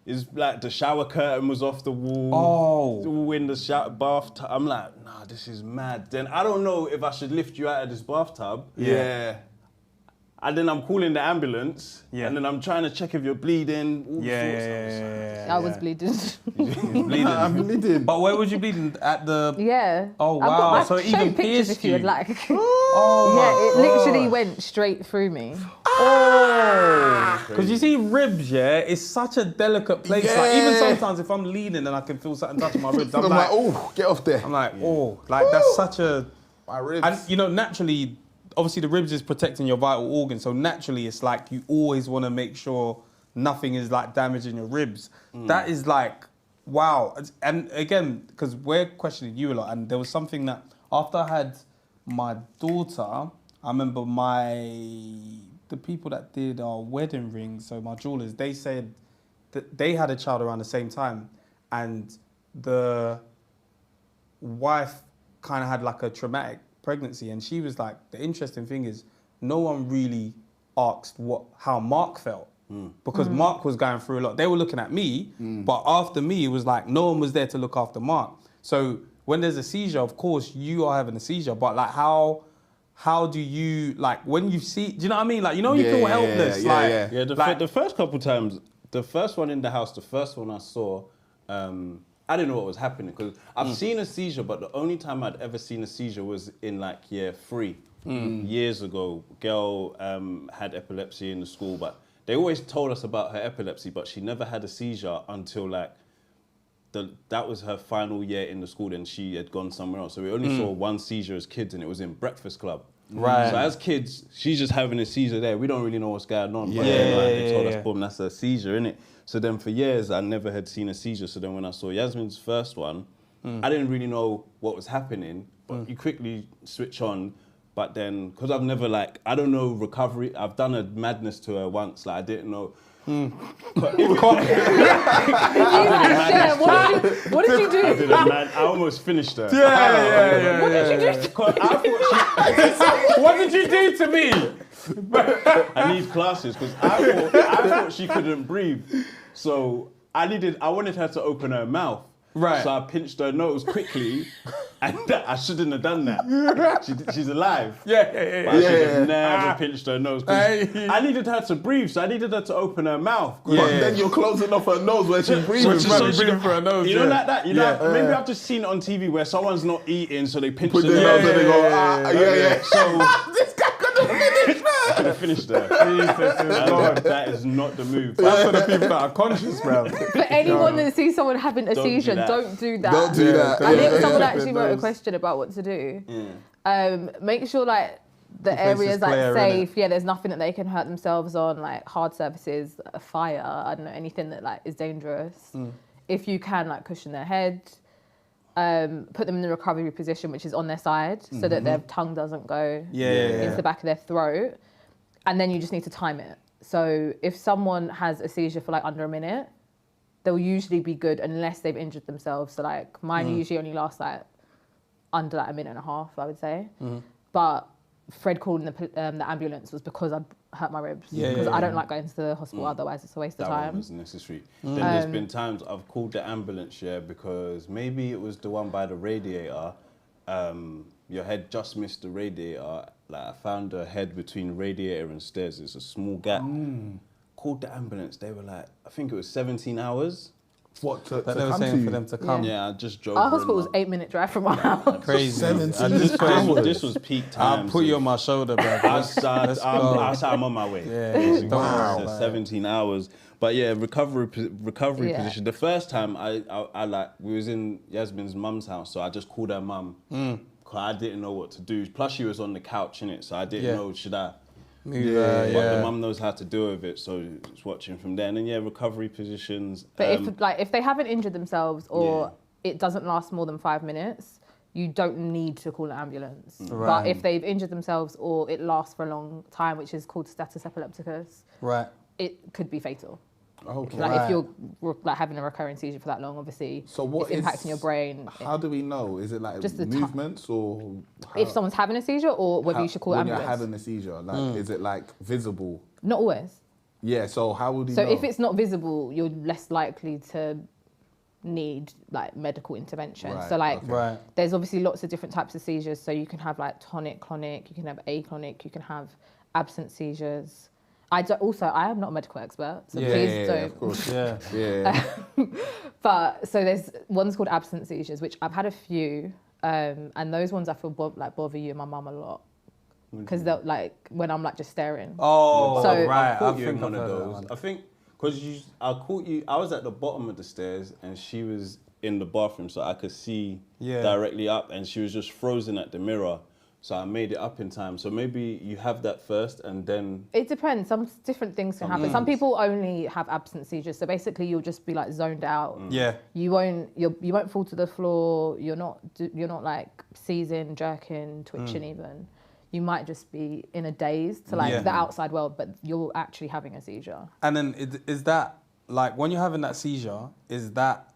it's like the shower curtain was off the wall. Oh. All in the bathtub. I'm like, nah, this is mad. Then I don't know if I should lift you out of this bathtub. Yeah. And then I'm calling the ambulance. Yeah. And then I'm trying to check if you're bleeding. All sorts. I was bleeding. Bleeding. I'm bleeding. But where was you bleeding? At the... Yeah. Oh, I've got wow. So my it even pictures pierced if you would you. like. Oh, Yeah, it literally went straight through me. Oh! Because you see, ribs, yeah, it's such a delicate place. Like, even sometimes if I'm leaning and I can feel something touching my ribs, I'm like, oh, get off there. I'm like, oh, like that's such a... My ribs. And, you know, naturally, obviously the ribs is protecting your vital organs, so naturally it's like you always want to make sure nothing is like damaging your ribs. That is like, wow. And again, because we're questioning you a lot, and there was something that after I had my daughter, I remember the people that did our wedding rings, so my jewelers, they said that they had a child around the same time, and the wife kind of had like a traumatic pregnancy, and she was like, the interesting thing is no one really asked how Mark felt because Mark was going through a lot. They were looking at me, but after me, it was like no one was there to look after Mark. So when there's a seizure, of course you are having a seizure, but like how do you, like when you see, do you know what I mean? Like, you know, you feel helpless. The first couple times, the first one in the house, the first one I saw, I didn't know what was happening because I've seen a seizure, but the only time I'd ever seen a seizure was in like year 3, years ago. Girl had epilepsy in the school, but they always told us about her epilepsy, but she never had a seizure until like that was her final year in the school. Then she had gone somewhere else. So we only saw one seizure as kids, and it was in Breakfast Club. Right. So as kids, she's just having a seizure there. We don't really know what's going on. But they told us, boom, that's a seizure, innit? So then for years, I never had seen a seizure. So then when I saw Yasmin's first one, I didn't really know what was happening, but you quickly switch on. But then, because I've never I don't know recovery. I've done a madness to her once. Like I didn't know. What did you do? I almost finished her. What did you do? What did you do to me? I need classes because I thought she couldn't breathe. So I wanted her to open her mouth. Right. So I pinched her nose quickly, and I shouldn't have done that. She's alive. But I should have never pinched her nose. I needed her to breathe, so I needed her to open her mouth. But then you're closing off her nose where she's breathing. Breathing through her nose. You know, like that. You know, maybe I've just seen it on TV where someone's not eating, so they pinch Put their their nose nose and they go, So this guy couldn't finish, I could have finished her. That is not the move. That's for the people that are conscious, bro. For anyone that sees someone having a seizure, don't do that. Don't do that. I think someone actually wrote a question about what to do. Make sure like the area's like clear, safe. Yeah, there's nothing that they can hurt themselves on, like hard surfaces, a fire. I don't know, anything that like is dangerous. If you can, like cushion their head. Put them in the recovery position, which is on their side, so that their tongue doesn't go into the back of their throat. And then you just need to time it. So if someone has a seizure for like under a minute, they'll usually be good unless they've injured themselves. So like mine usually only lasts like under like a minute and a half, I would say. But Fred calling the ambulance was because I hurt my ribs. Because I don't like going to the hospital, otherwise it's a waste of That one time. was necessary. Then there's been times I've called the ambulance, because maybe it was the one by the radiator. your head just missed the radiator. Like I found a head between radiator and stairs. It's a small gap. Called the ambulance. They were like, I think it was 17 hours. What, to That they were come saying to for them to come. Yeah, I just drove. Our hospital was 8-minute drive from our house. Crazy. 17 This was peak time. I'll put you on my shoulder, bro. Outside, I'm on my way. Yeah, Wow. wow. 17 hours. But yeah, recovery Yeah. position. The first time I like, we was in Yasmin's mum's house, so I just called her mum. Cause I didn't know what to do. Plus she was on the couch, innit? So I didn't know, should I? But the mum knows how to deal with it, so it's watching from there. And then yeah, recovery positions. But if they haven't injured themselves or it doesn't last more than 5 minutes, you don't need to call an ambulance. Right. But if they've injured themselves or it lasts for a long time, which is called status epilepticus, Right. it could be fatal. Okay. Like if you're like having a recurring seizure for that long, obviously So what it's is impacting your brain. How do we know? Is it like Just the movements or If someone's having a seizure or whether you should call when ambulance. you're having a seizure? Like, is it like visible? Not always. Yeah. So how would you So know? if it's not visible, you're less likely to need like medical intervention. Right, So like okay. Right. there's obviously lots of different types of seizures. So you can have like tonic clonic, you can have aclonic, you can have absent seizures. I am not a medical expert, so please don't. Of course. Yeah. Yeah. But so there's ones called absent seizures, which I've had a few, and those ones I feel bother you and my mum a lot because they're like when I'm like just staring. Oh, So- right. I caught you in think one I've of heard that those. one. I think because I caught you. I was at the bottom of the stairs and she was in the bathroom, so I could see directly up, and she was just frozen at the mirror. So I made it up in time. So maybe you have that first, and then It depends. Some different things can happen. Some people only have absent seizures, so basically you'll just be like zoned out. Yeah. You won't fall to the floor. You're not like seizing, jerking, twitching even. You might just be in a daze to like the outside world, but you're actually having a seizure. And then is that, like, when you're having that seizure, is that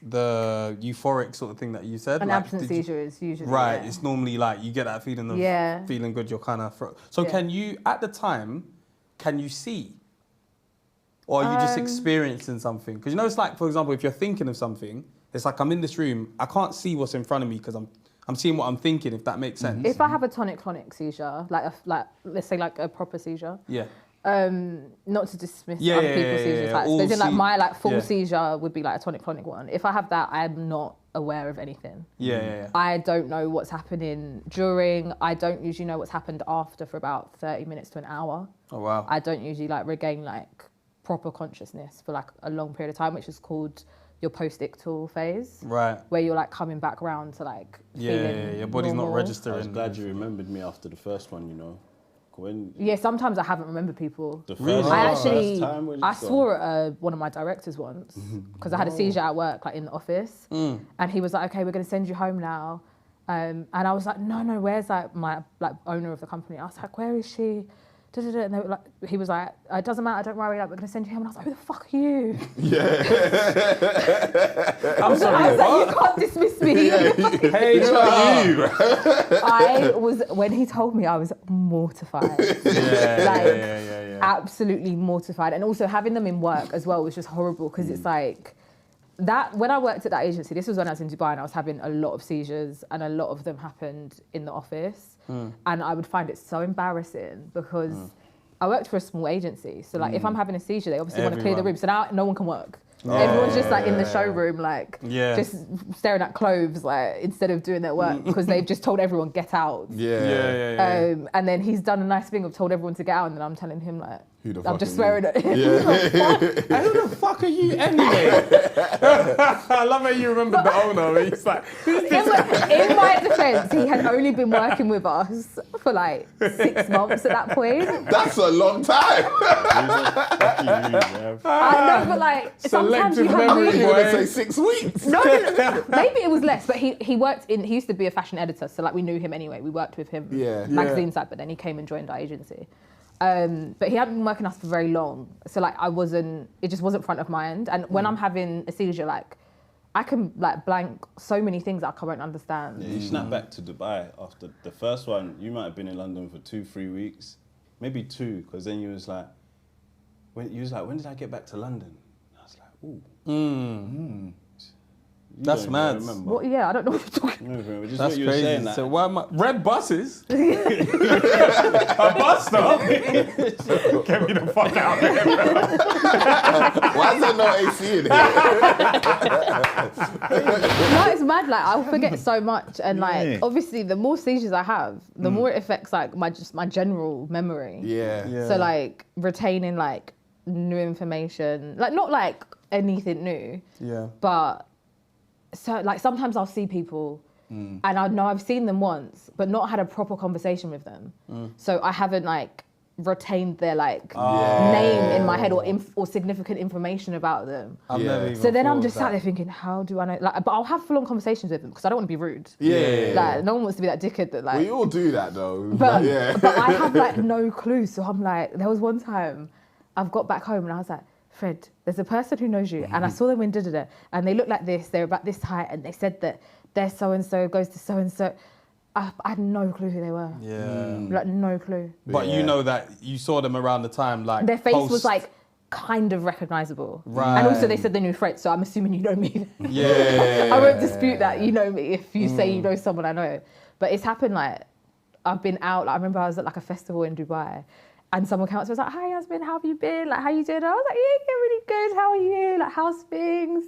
the euphoric sort of thing that you said? An Like, absent seizure is usually right, yeah. it's normally like you get that feeling of feeling good, you're kind of... So Yeah. can you, at the time, can you see? Or are you just experiencing something? Because you know, it's like, for example, if you're thinking of something, it's like I'm in this room, I can't see what's in front of me because I'm seeing what I'm thinking, if that makes sense. If I have a tonic-clonic seizure, like let's say like a proper seizure, Yeah. not to dismiss Yeah, other yeah, people's yeah, seizure yeah. types, All but in like my like full yeah. seizure would be like a tonic-clonic one. If I have that, I'm not aware of anything. Yeah. I don't know what's happening during. I don't usually know what's happened after for about 30 minutes to an hour. Oh, wow. I don't usually like regain like proper consciousness for like a long period of time, which is called your post-ictal phase, Right. where you're like coming back round to like feeling your body's not normal. I was registering. glad you remembered me after the first one. You know, when Yeah, sometimes I haven't remembered people. the first, Really? I first actually, time when you I saw- swore at one of my directors once because I had a seizure at work, like in the office, and he was like, "Okay, we're going to send you home now," and I was like, "No, where's like my like owner of the company?" I was like, "Where is she?" And they were like, he was like, "It doesn't matter, don't worry, like, we're going to send you home." And I was like, "Who the fuck are you?" I'm sorry, I was like, what? "You can't dismiss me." Hey, you. I was, when he told me, I was mortified. Yeah. Absolutely mortified. And also having them in work as well was just horrible because it's like that. When I worked at that agency, this was when I was in Dubai and I was having a lot of seizures and a lot of them happened in the office. And I would find it so embarrassing because I worked for a small agency. So like if I'm having a seizure, they obviously want to clear the room. So now no one can work. Everyone's just like in the showroom, like just staring at clothes, like instead of doing their work because they've just told everyone get out. Yeah. And then he's done a nice thing of told everyone to get out, and then I'm telling him like, Who the I'm fuck just are swearing you? at him. And who the fuck are you anyway? I love how you remember the owner. He's like, In my defense, he had only been working with us for like 6 months at that point. That's a long time. I know, but like sometimes you Selective have memory, really... You're gonna boy. say 6 weeks. No, maybe it was less, but he worked in, he used to be a fashion editor, so like we knew him anyway. We worked with him, magazine side, but then he came and joined our agency. But he hadn't been working with us for very long, so like it just wasn't front of mind. And when I'm having a seizure, like I can like blank so many things that I won't understand. Yeah, you snap back to Dubai after the first one. You might have been in London for 2-3 weeks, maybe 2, because then you was like, when did I get back to London? I was like, ooh. That's don't mad. Remember. What? Yeah, I don't know what you're talking. Remember, just That's what you were crazy. saying. That. So why am I... Red buses? A bus stop? Get me the fuck out of here. Why is there no AC in here? No, it's mad. Like I'll forget so much, and like obviously, the more seizures I have, the more it affects like my general memory. Yeah. So like retaining like new information, like not like anything new. Yeah. But so like sometimes I'll see people and I know I've seen them once, but not had a proper conversation with them. So I haven't like retained their like name in my head or significant information about them. I've never even So then I'm thought just of sat that. there thinking, how do I know? Like, but I'll have full-on conversations with them because I don't want to be rude. Yeah. Like no one wants to be that dickhead that like. We all do that though. But yeah. but I have like no clue. So I'm like, there was one time I've got back home and I was like, Fred, there's a person who knows you, and I saw them in da-da-da, and they look like this, they're about this height, and they said that their so-and-so goes to so-and-so. I had no clue who they were. Yeah. Like, no clue. But you know that you saw them around the time, like Their face post- was like kind of recognizable. Right. And also they said they knew Fred, so I'm assuming you know me. Yeah. I won't dispute that you know me if you say you know someone I know. But it's happened like, I've been out, like, I remember I was at like a festival in Dubai, and someone came up to me and was like, hi Yasmin, how have you been? Like, how you doing? I was like, yeah, really good. How are you? Like, how's things?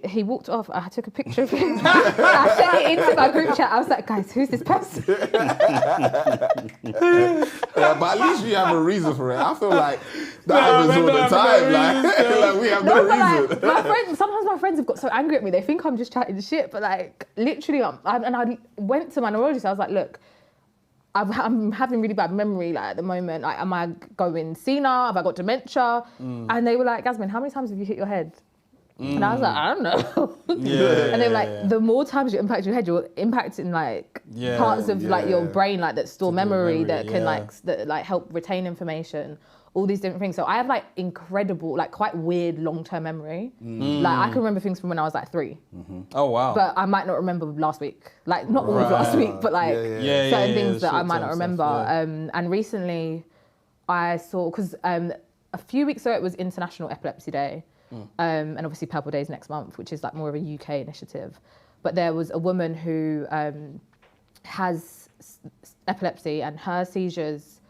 He walked off. I took a picture of him. I sent it into my group chat. I was like, guys, who's this person? Yeah, but at least you have a reason for it. I feel like that happens all the time. Like we have no But, like, reason. my friends, sometimes my friends have got so angry at me. They think I'm just chatting shit, but like literally, I went to my neurologist. I was like, look, I'm having really bad memory like at the moment. Like, am I going senile? Have I got dementia? And they were like, Yasmin, how many times have you hit your head? And I was like, I don't know. And they were like, the more times you impact your head, you're impacting like parts of like your brain like that store memory that can like help retain information, all these different things. So I have like incredible, like quite weird long-term memory. Like I can remember things from when I was like 3. Oh wow. But I might not remember last week. Like not all of last week, but like certain things that I might not remember. And recently I saw, because a few weeks ago it was International Epilepsy Day. And obviously Purple Day is next month, which is like more of a UK initiative. But there was a woman who has epilepsy, and her seizures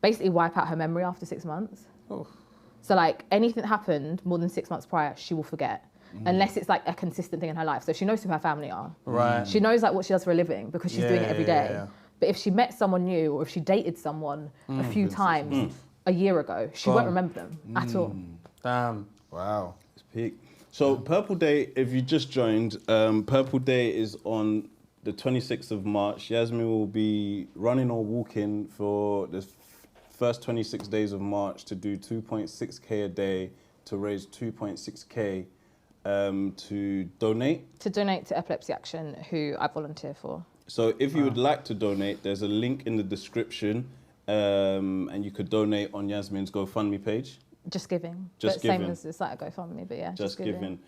basically wipe out her memory after 6 months. So like anything that happened more than 6 months prior, she will forget. Unless it's like a consistent thing in her life. So she knows who her family are. Right. She knows like what she does for a living because she's doing it every day. But if she met someone new, or if she dated someone a few times a year ago, she won't remember them at all. Damn. Wow. It's peak. So Purple Day, if you just joined, Purple Day is on the 26th of March. Yasmin will be running or walking for the first 26 days of March to do 2.6K a day to raise 2.6K to donate. To donate to Epilepsy Action, who I volunteer for. So if you would like to donate, there's a link in the description, and you could donate on Yasmin's GoFundMe page. Just Giving. Just but same Giving. as it's like a GoFundMe, but yeah. Just Giving.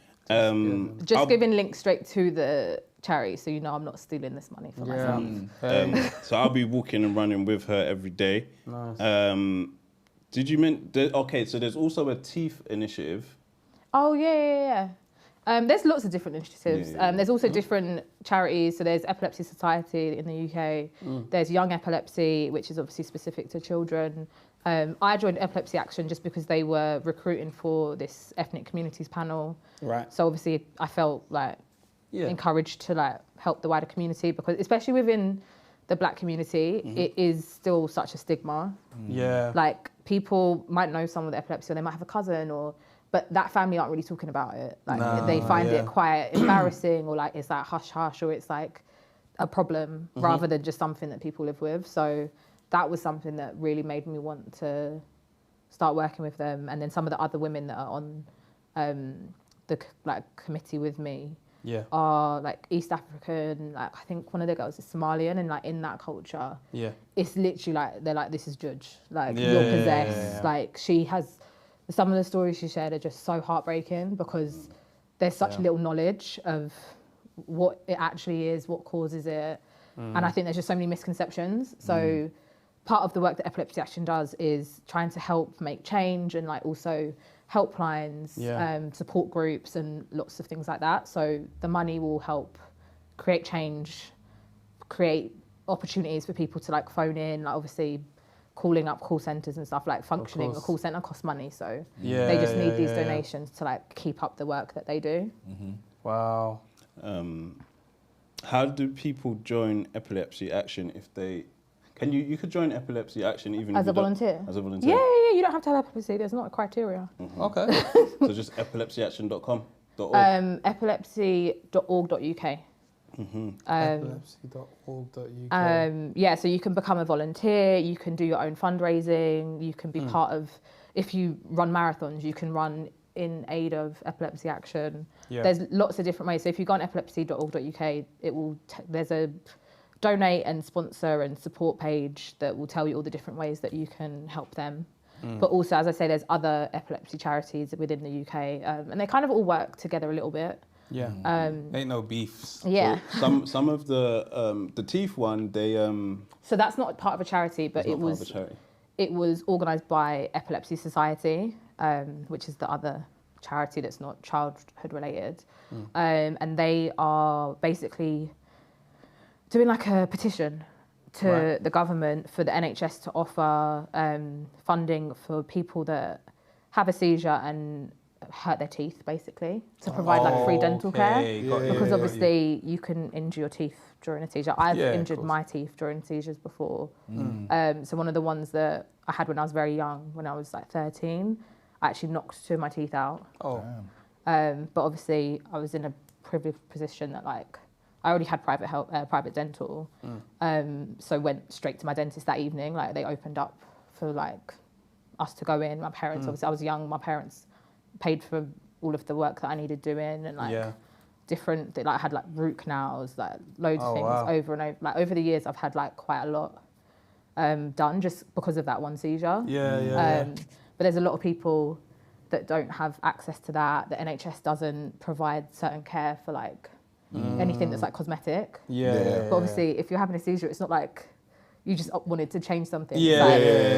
Just Giving links straight to the charity, so you know I'm not stealing this money for myself. So I'll be walking and running with her every day. Nice. Did you mean? Okay, so there's also a teeth initiative. Oh yeah. There's lots of different initiatives. There's also different charities. So there's Epilepsy Society in the UK. There's Young Epilepsy, which is obviously specific to children. I joined Epilepsy Action just because they were recruiting for this ethnic communities panel. Right. So obviously I felt like encouraged to like help the wider community, because especially within the Black community, it is still such a stigma. Yeah. Like people might know someone with epilepsy, or they might have a cousin, but that family aren't really talking about it. Like they find it quite embarrassing, or like it's like hush hush, or it's like a problem rather than just something that people live with. So that was something that really made me want to start working with them. And then some of the other women that are on the like committee with me are like East African. Like I think one of the girls is Somalian, and like in that culture, it's literally like they're like, this is judge. Like you're possessed. Like she has. Some of the stories she shared are just so heartbreaking, because there's such little knowledge of what it actually is, what causes it. And I think there's just so many misconceptions. So part of the work that Epilepsy Action does is trying to help make change, and like also helplines, support groups, and lots of things like that. So the money will help create change, create opportunities for people to like phone in, like obviously calling up call centres and stuff, like functioning a call centre costs money, so they just need these donations to like keep up the work that they do. Wow. How do people join Epilepsy Action if they... You could join Epilepsy Action even As if a volunteer? As a volunteer? Yeah, you don't have to have epilepsy, there's not a criteria. Okay. So just epilepsyaction.com? Epilepsy.org.uk. Epilepsy.org.uk. Yeah, so you can become a volunteer, you can do your own fundraising, you can be part of, if you run marathons, you can run in aid of Epilepsy Action. There's lots of different ways. So if you go on epilepsy.org.uk, there's a donate and sponsor and support page that will tell you all the different ways that you can help them. But also, as I say, there's other epilepsy charities within the UK, and they kind of all work together a little bit. Yeah. Ain't no beefs. Yeah. So some of the teeth one, they So that's not part of a charity, but it was organised by Epilepsy Society, which is the other charity that's not childhood related, and they are basically doing like a petition to the government for the NHS to offer funding for people that have a seizure and hurt their teeth, basically, to provide like free dental care, because obviously you can injure your teeth during a seizure. I've injured my teeth during seizures before. So one of the ones that I had when I was very young, when I was like 13, I actually knocked two of my teeth out. But obviously I was in a privileged position that like I already had private dental, so went straight to my dentist that evening. Like they opened up for like us to go in. My parents, obviously I was young, my parents paid for all of the work that I needed doing, and like different, like I had like root canals, like loads of things over and over. Like over the years I've had like quite a lot done just because of that one seizure. But there's a lot of people that don't have access to that. The NHS doesn't provide certain care for like anything that's like cosmetic. But obviously if you're having a seizure, it's not like you just wanted to change something.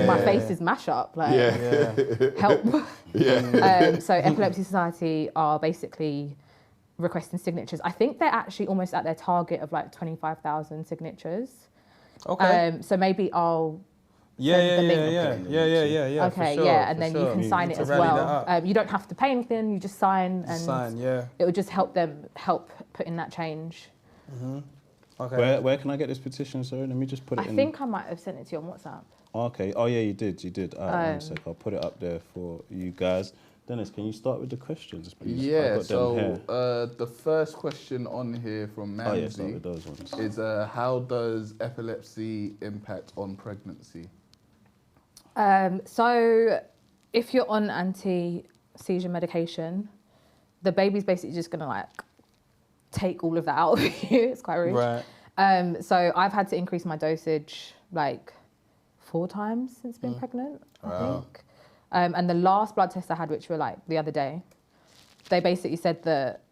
My face is mash up, like help. So Epilepsy Society are basically requesting signatures. I think they're actually almost at their target of like 25,000 signatures. So maybe I'll Yeah. Okay, for sure, and then you can sign it as well. You don't have to pay anything. You just sign, and it would just help put in that change. Okay. Where can I get this petition? Sorry, let me just put it in. I think I might have sent it to you on WhatsApp. Okay. Oh yeah, you did. One sec. I'll put it up there for you guys. Dennis, can you start with the questions, please? Yeah. So the first question on here from Nancy is how does epilepsy impact on pregnancy? So if you're on anti-seizure medication, the baby's basically just gonna like take all of that out of you. It's quite rude. So I've had to increase my dosage like 4 times since being pregnant, I think. And the last blood test I had, which were like the other day, they basically said that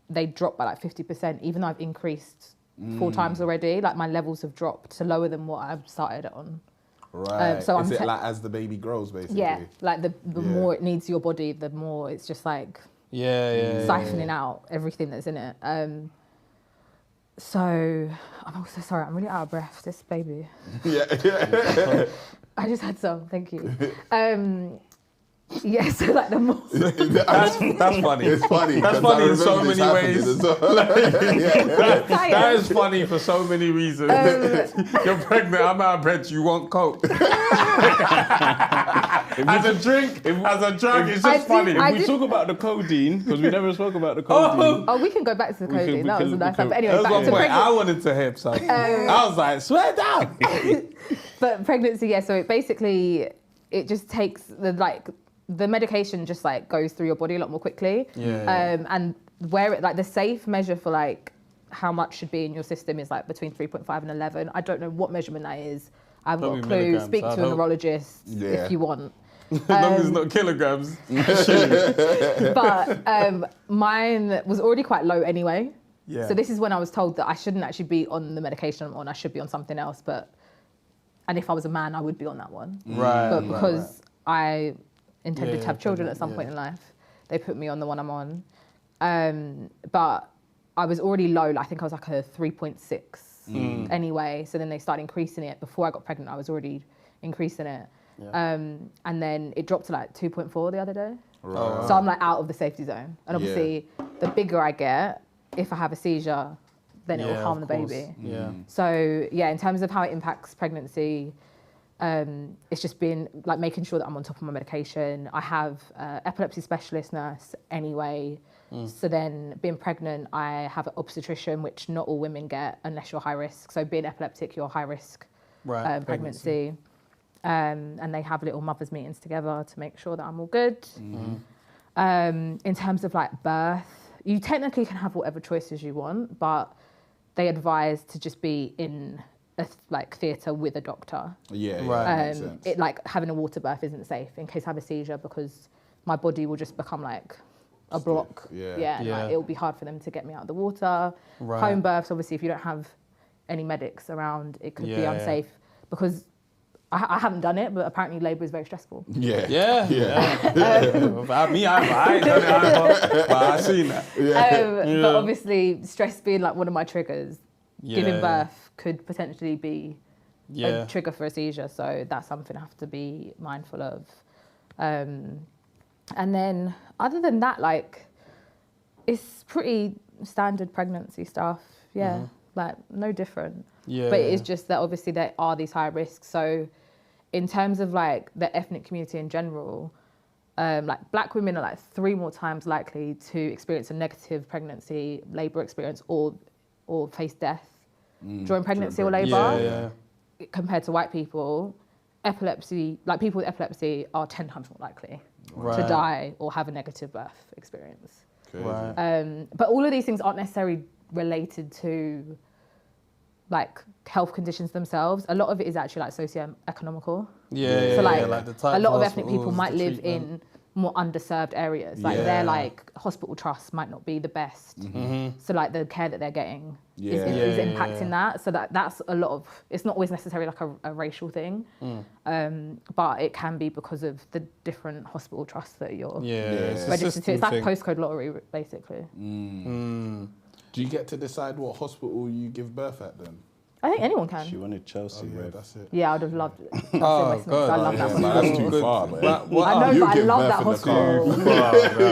they dropped by like 50%, even though I've increased 4 times already. Like my levels have dropped to lower than what I've started on. So is it like as the baby grows, basically? Yeah, like the more it needs your body, the more it's just like siphoning out everything that's in it. So I'm also sorry, I'm really out of breath. This baby. I just had some. Thank you. Yeah, so like the more... That's funny. It's funny. That's funny in so many ways. That is funny for so many reasons. You're pregnant, I'm out of breath, you want Coke. As a drug, it's just funny. If we talk about the codeine, because we never spoke about the codeine. Oh, we can go back to the codeine. That was a nice one. But anyway, back to pregnancy. I wanted to hip something. I was like, swear down. But pregnancy, so it just takes the medication just like goes through your body a lot more quickly. And where it like the safe measure for like how much should be in your system is like between 3.5 and 11. I don't know what measurement that is. I've got a clue. Speak to a neurologist if you want. As long as it's not kilograms. But mine was already quite low anyway. So this is when I was told that I shouldn't actually be on the medication I'm on. I should be on something else. And if I was a man, I would be on that one. But because I intended to have children at some point in life. They put me on the one I'm on. But I was already low. I think I was like a 3.6 anyway. So then they started increasing it. Before I got pregnant, I was already increasing it. Yeah. And then it dropped to like 2.4 the other day. Right. So I'm like out of the safety zone. And obviously, the bigger I get, if I have a seizure, then it will harm the baby. Yeah. So yeah, in terms of how it impacts pregnancy, it's just been like making sure that I'm on top of my medication. I have epilepsy specialist nurse anyway. So then being pregnant, I have an obstetrician, which not all women get unless you're high risk. So being epileptic, you're high risk pregnancy. And they have little mothers meetings together to make sure that I'm all good. In terms of like birth, you technically can have whatever choices you want, but they advise to just be in a like theatre with a doctor. Yeah, makes sense. It like having a water birth isn't safe in case I have a seizure because my body will just become like a block. Like, it'll be hard for them to get me out of the water. Home births, obviously, if you don't have any medics around, it could be unsafe because I haven't done it, but apparently labour is very stressful. Me, I ain't done it either, but I've seen that. But obviously, stress being like one of my triggers, giving birth could potentially be a trigger for a seizure. So that's something I have to be mindful of. And then other than that, like, it's pretty standard pregnancy stuff. Like no different. But it is just that obviously there are these high risks. So in terms of like the ethnic community in general, like black women are like 3 more times likely to experience a negative pregnancy, labour experience or face death during pregnancy or labour compared to white people. Epilepsy, like people with epilepsy are 10 times more likely to die or have a negative birth experience. But all of these things aren't necessarily related to like health conditions themselves. A lot of it is actually like socio-economical. So like the a lot of ethnic people might live in more underserved areas. Like their like hospital trusts might not be the best. So like the care that they're getting is impacting that. So that's a lot of, it's not always necessarily like a racial thing, but it can be because of the different hospital trusts that you're registered to. It's like postcode lottery basically. Do you get to decide what hospital you give birth at then? I think anyone can. She wanted Chelsea. That's it. Yeah, I would have loved it. God. I love that hospital. That's too far, man. I know, but I love that hospital.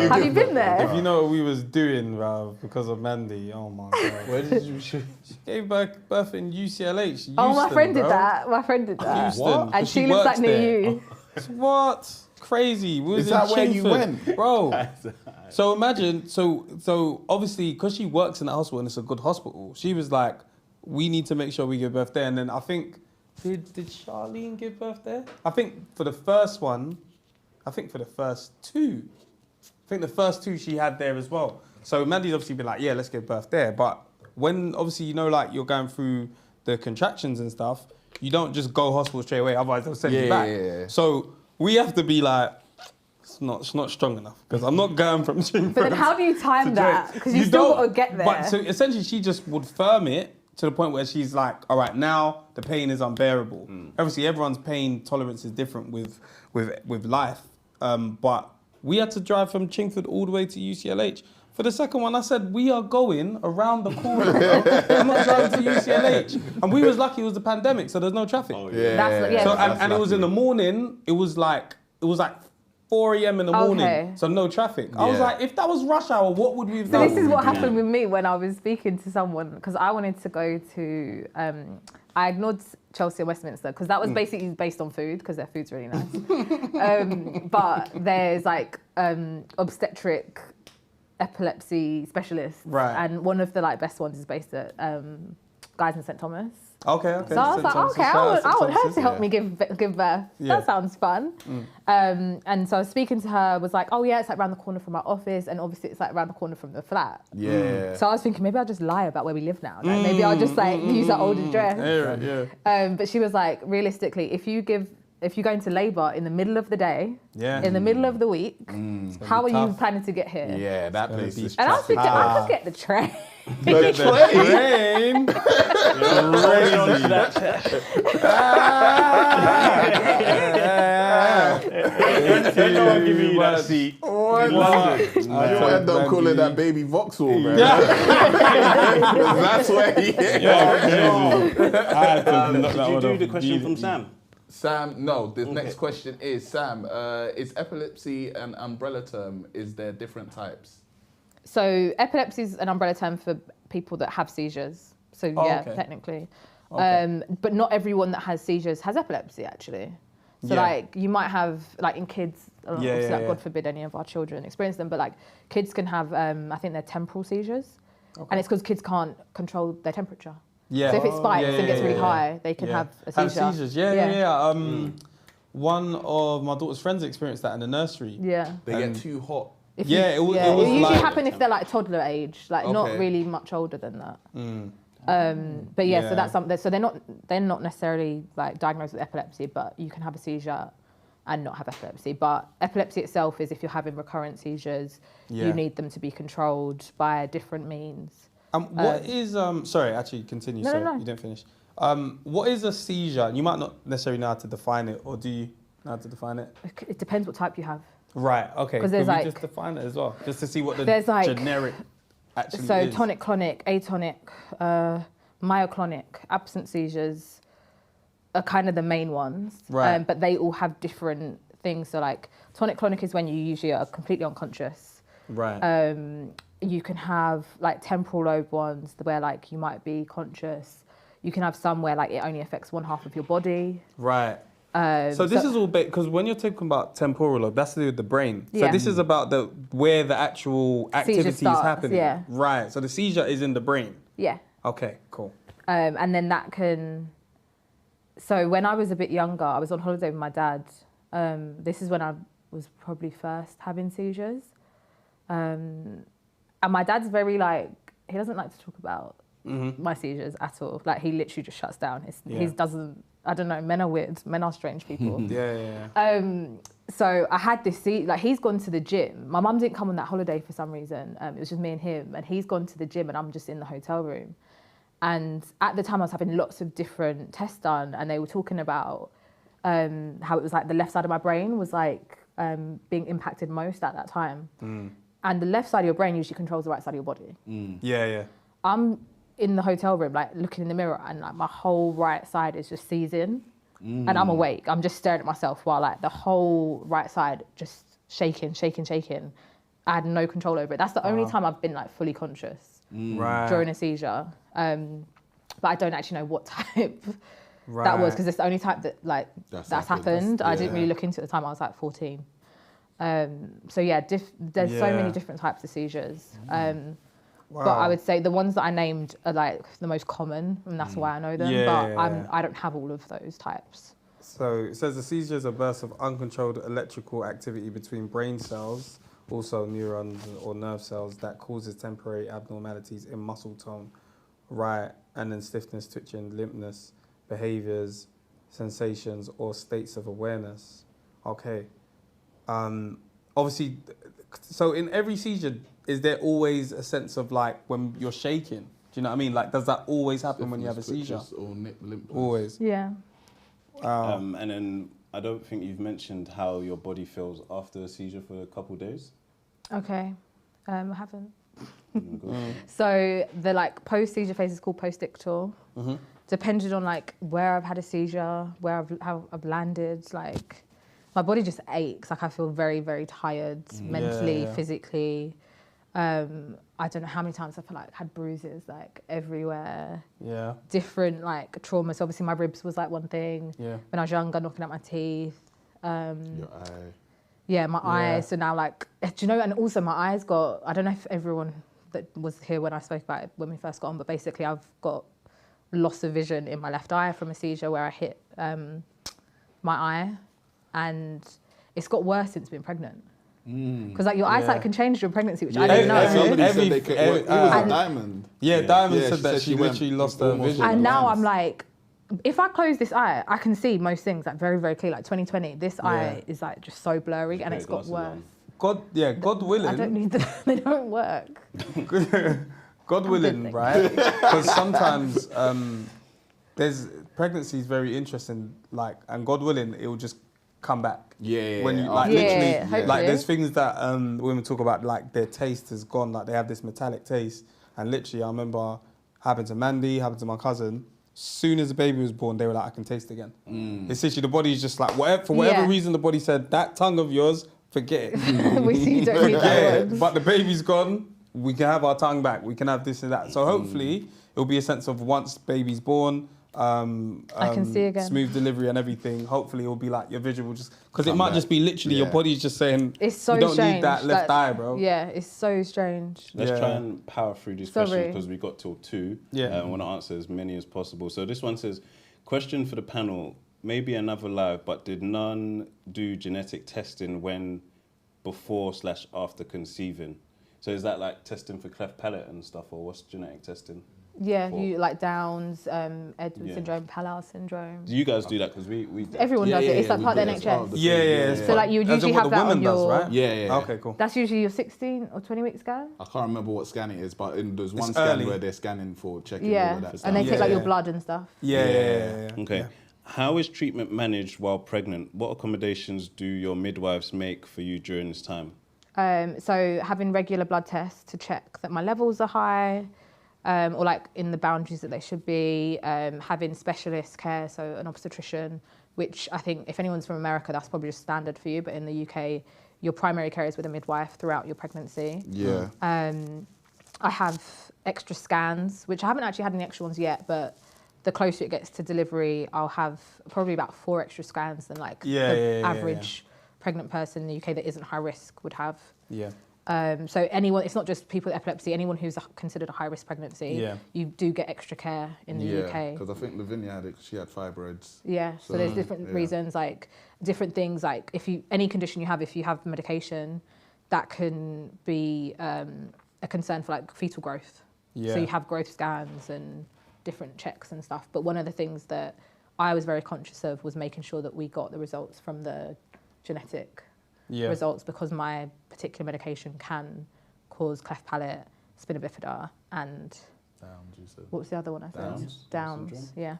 Have you been there? If you know what we was doing, bruv, because of Mandy, oh my God. Where did you? She gave birth in UCLH. Houston, my friend did that. My friend did that. Houston. And she lives like near you. What? Crazy. We was Is that where you went? Bro. So imagine, so obviously, because she works in that hospital and it's a good hospital, she was like, we need to make sure we give birth there. And then I think, did Charlene give birth there? I think for the first one, I think for the first two she had there as well. So Mandy's obviously been like, yeah, let's give birth there. But when obviously, you know, like you're going through the contractions and stuff, you don't just go hospital straight away, otherwise they'll send you back. So we have to be like, it's not strong enough because I'm not going from Chingford. But then how do you time that? Because you still got to get there. But so essentially she just would firm it to the point where she's like, all right, now the pain is unbearable. Obviously everyone's pain tolerance is different with life. But we had to drive from Chingford all the way to UCLH. For the second one, I said, we are going around the corner. I'm not driving to UCLH. And we was lucky it was the pandemic, so there's no traffic. So, and it was in the morning, it was like 4 a.m. in the morning, so no traffic. I was like, if that was rush hour, what would we have done? So this is what happened with me when I was speaking to someone, because I wanted to go to, I ignored Chelsea and Westminster, because that was basically based on food, because their food's really nice. But there's like obstetric epilepsy specialists, and one of the like best ones is based at Guy's in St Thomas. Okay. So I was like, okay, I want her to help me give birth. That sounds fun. And so I was speaking to her, was like, oh yeah, it's like around the corner from our office, and obviously it's like around the corner from the flat. So I was thinking maybe I'll just lie about where we live now. Like, maybe I'll just like use that old address. But she was like, realistically, if you go into labour in the middle of the day, in the middle of the week, how are you planning to get here? Yeah, that place is. And I was thinking, I could get the train. The train? Ain't no one giving you that seat. What? London. You'll end up calling that baby Vauxhall, man. That's where he is. Did you do the question from Sam? Sam, no, the next question is, Sam, is epilepsy an umbrella term? Is there different types? So epilepsy is an umbrella term for people that have seizures. So technically. Okay. But not everyone that has seizures has epilepsy, actually. So like you might have, like in kids, obviously, like, God forbid any of our children experience them, but like kids can have, I think they're temporal seizures. Okay. And it's because kids can't control their temperature. Yeah. So if it spikes and gets really high, they can have a seizure. Have seizures, one of my daughter's friends experienced that in the nursery. Yeah. They get too hot. It usually happen if they're like toddler age, like not really much older than that. But so that's something. So they're not necessarily like diagnosed with epilepsy, but you can have a seizure and not have epilepsy. But epilepsy itself is if you're having recurrent seizures, you need them to be controlled by different means. What is sorry, actually continue. No. You didn't finish. What is a seizure? You might not necessarily know how to define it, or do you know how to define it? It depends what type you have. Right. Okay. Because there's Could we just define it as well, just to see what the generic actually is. So tonic-clonic, atonic, myoclonic, absent seizures are kind of the main ones. Right. But they all have different things. So like tonic-clonic is when you usually are completely unconscious. Right. You can have like temporal lobe ones where like you might be conscious. You can have some where like it only affects one half of your body. Right. So this is all because when you're talking about temporal lobe, that's to do with the brain. So this is about where the actual activity is happening. Yeah. Right. So the seizure is in the brain. Yeah. Okay. Cool. And then that can. So when I was a bit younger, I was on holiday with my dad. This is when I was probably first having seizures. And my dad's very like, he doesn't like to talk about my seizures at all. Like he literally just shuts down. He doesn't. I don't know, men are weird. Men are strange people. So I had this like he's gone to the gym. My mum didn't come on that holiday for some reason. It was just me and him, and he's gone to the gym and I'm just in the hotel room. And at the time I was having lots of different tests done, and they were talking about how it was like the left side of my brain was like being impacted most at that time. And the left side of your brain usually controls the right side of your body. I'm in the hotel room, like looking in the mirror, and like my whole right side is just seizing, and I'm awake. I'm just staring at myself while like the whole right side just shaking. I had no control over it. That's the only time I've been like fully conscious during a seizure. But I don't actually know what type that was, because it's the only type that like that's happened. I didn't really look into it at the time. I was like 14. So yeah, there's so many different types of seizures. But I would say the ones that I named are like the most common, and that's why I know them. I don't have all of those types. So it says the seizure is a burst of uncontrolled electrical activity between brain cells, also neurons or nerve cells, that causes temporary abnormalities in muscle tone, and then stiffness, twitching, limpness, behaviors, sensations, or states of awareness. Okay. Obviously, so in every seizure, is there always a sense of like when you're shaking? Do you know what I mean? Like, does that always happen when you have a seizure? Or limpness? Always. Yeah. And then I don't think you've mentioned how your body feels after a seizure for a couple of days. Okay. I haven't. So the like post-seizure phase is called post-ictal. Depending on like where I've had a seizure, how I've landed, like my body just aches. Like I feel very, very tired mentally, physically. I don't know how many times I've like had bruises like everywhere. Yeah. Different like traumas. So obviously my ribs was like one thing. Yeah. When I was younger, knocking out my teeth. Your eye. Yeah, my eye. So now like, do you know? And also my eyes got. I don't know if everyone that was here when I spoke about it when we first got on, but basically I've got loss of vision in my left eye from a seizure where I hit my eye, and it's got worse since being pregnant. Because like your eyesight can change during pregnancy, which I didn't know. Somebody said they could. It was a Diamond. Yeah, Diamond said that she literally lost her vision. And now I'm like, if I close this eye, I can see most things like very, very clear. Like 2020, this eye is like just so blurry, and it's got worse. God willing. I don't need them. They don't work. God willing, right? Because sometimes pregnancy is very interesting. Like, and God willing, it will just come back. Yeah, When you yeah. like Yeah, literally, hopefully. like there's things that women talk about, like their taste has gone, like they have this metallic taste, and literally I remember happened to Mandy, happened to my cousin. Soon as the baby was born, they were like, I can taste again. It's literally the body's just like, for whatever reason, the body said, that tongue of yours, forget it. We see you don't need Forget that it. one. But the baby's gone, we can have our tongue back, we can have this and that. So hopefully, it'll be a sense of once baby's born, I can see again. smooth delivery and everything. Hopefully, it'll be like your vision will just, because it Come might back. just be literally your body's just saying, It's so you don't strange. need that left eye, bro. Yeah, it's so strange. Let's try and power through these questions Sorry. because we got till 2. Yeah. I want to answer as many as possible. So this one says, question for the panel, maybe another live, but did none do genetic testing when before/after conceiving? So is that like testing for cleft palate and stuff, or what's genetic testing? Yeah, for? you like Downs, Edwards syndrome, Pallar syndrome. Do you guys do that? Because we Everyone does it. It's like part of the NHS. Yeah. So like you would As in usually what have the that woman on does, your. right? Yeah. Okay, cool. That's usually your 16 or 20-week scan. I can't remember what scan it is, but there's one It's scan early. where they're scanning for checking all Yeah, of that stuff. and they take like your Yeah. blood and stuff. Yeah. Okay. How is treatment managed while pregnant? What accommodations do your midwives make for you during this time? So having regular blood tests to check that my levels are high, or like in the boundaries that they should be. Having specialist care, so an obstetrician, which I think if anyone's from America, that's probably just standard for you. But in the UK, your primary care is with a midwife throughout your pregnancy. Yeah. I have extra scans, which I haven't actually had any extra ones yet, but the closer it gets to delivery, I'll have probably about 4 extra scans than like the average pregnant person in the UK that isn't high risk would have. Yeah. So anyone, it's not just people with epilepsy, anyone who's considered a high risk pregnancy, you do get extra care in the UK. Because I think Lavinia had it, she had fibroids. Yeah, so there's different reasons, like different things, like any condition you have, if you have medication, that can be a concern for like fetal growth. Yeah. So you have growth scans and different checks and stuff. But one of the things that I was very conscious of was making sure that we got the results from the genetic results, because my particular medication can cause cleft palate, spina bifida, and Downs, you said. what was the other one I said? Downs, yeah.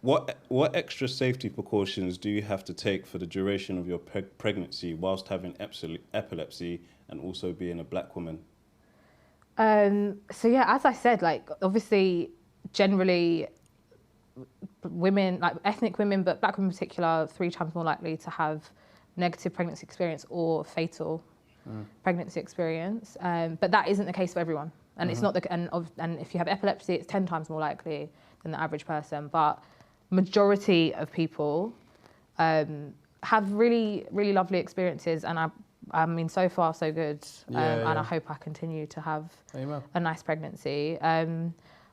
What extra safety precautions do you have to take for the duration of your pregnancy whilst having epilepsy and also being a black woman? So yeah, as I said, like obviously, generally, women, like ethnic women, but black women in particular, are 3 times more likely to have negative pregnancy experience or fatal pregnancy experience. But that isn't the case for everyone, and it's not the and if you have epilepsy, it's 10 times more likely than the average person. But majority of people have really, really lovely experiences, and I mean, so far so good, and I hope I continue to have a nice pregnancy.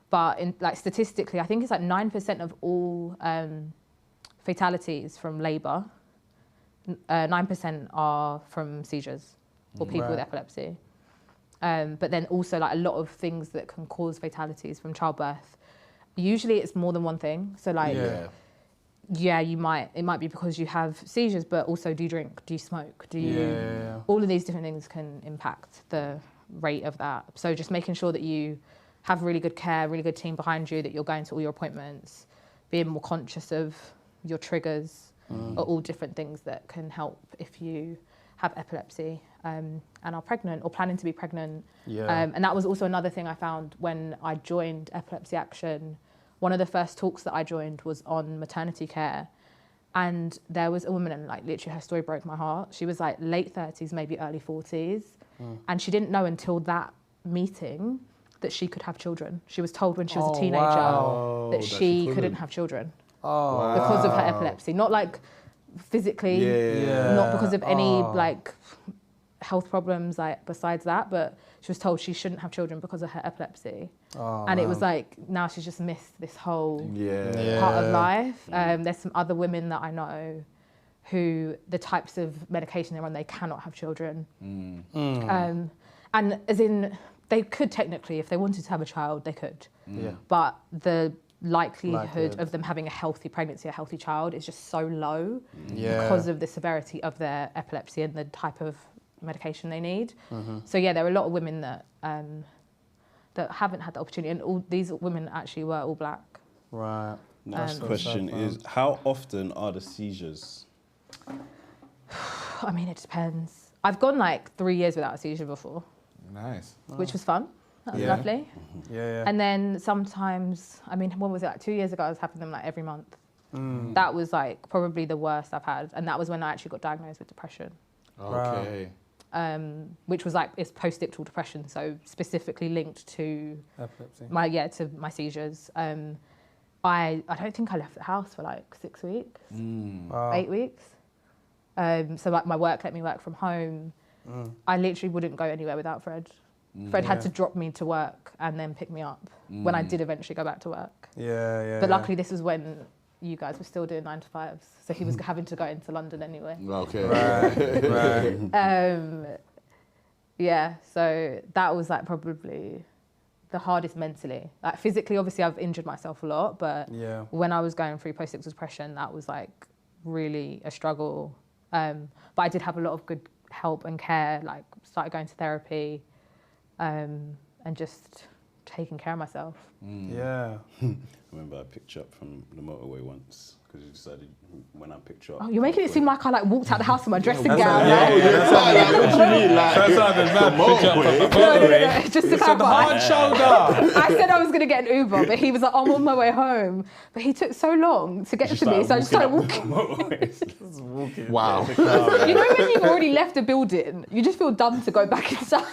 But like statistically, I think it's like 9% of all fatalities from labour, 9% are from seizures or people with epilepsy. But then also like a lot of things that can cause fatalities from childbirth. Usually it's more than one thing. So like, it might be because you have seizures, but also do you drink, do you smoke, do you, all of these different things can impact the rate of that. So just making sure that you have really good care, really good team behind you, that you're going to all your appointments, being more conscious of your triggers are all different things that can help if you have epilepsy and are pregnant or planning to be pregnant. And that was also another thing I found when I joined Epilepsy Action. One of the first talks that I joined was on maternity care. And there was a woman, and like literally her story broke my heart. She was like late 30s, maybe early 40s. And she didn't know until that meeting that she could have children. She was told when she was a teenager that she couldn't have children because of her epilepsy. Not like physically, not because of any like health problems like besides that, but she was told she shouldn't have children because of her epilepsy. And it was like, now she's just missed this whole part of life. There's some other women that I know who the types of medication they're on, they cannot have children. And as in, they could technically, if they wanted to have a child, they could. But the likelihood of them having a healthy pregnancy, a healthy child, is just so low because of the severity of their epilepsy and the type of medication they need. So yeah, there are a lot of women that that haven't had the opportunity, and all these women actually were all black. Next question is, how often are the seizures? I mean, it depends. I've gone like 3 years without a seizure before. Nice. Which was fun. That was lovely. Yeah. And then sometimes, I mean, when was it? Like 2 years ago, I was having them like every month. That was like probably the worst I've had. And that was when I actually got diagnosed with depression. Okay. Which was like, it's post-ictal depression. So specifically linked to Epilepsy. my seizures. I don't think I left the house for like 6 weeks, 8 weeks. So like my work let me work from home. I literally wouldn't go anywhere without Fred. Fred had to drop me to work and then pick me up when I did eventually go back to work. But luckily this was when you guys were still doing 9 to 5s. So he was having to go into London anyway. Okay. Right. Yeah, so that was like probably the hardest mentally. Like physically, obviously I've injured myself a lot, but when I was going through post-ictal depression, that was like really a struggle. But I did have a lot of good help and care, like started going to therapy and just taking care of myself. Yeah. I remember I picked you up from the motorway once because you decided when I picked you up. Oh, you're making it seem like I like walked out the house in my dressing gown. Just to clarify. Hard shoulder. I said I was going to get an Uber, but he was like, I'm on my way home. But he took so long to get to me, so I just started walking. Wow. You know when you've already left the building, you just feel dumb to go back inside.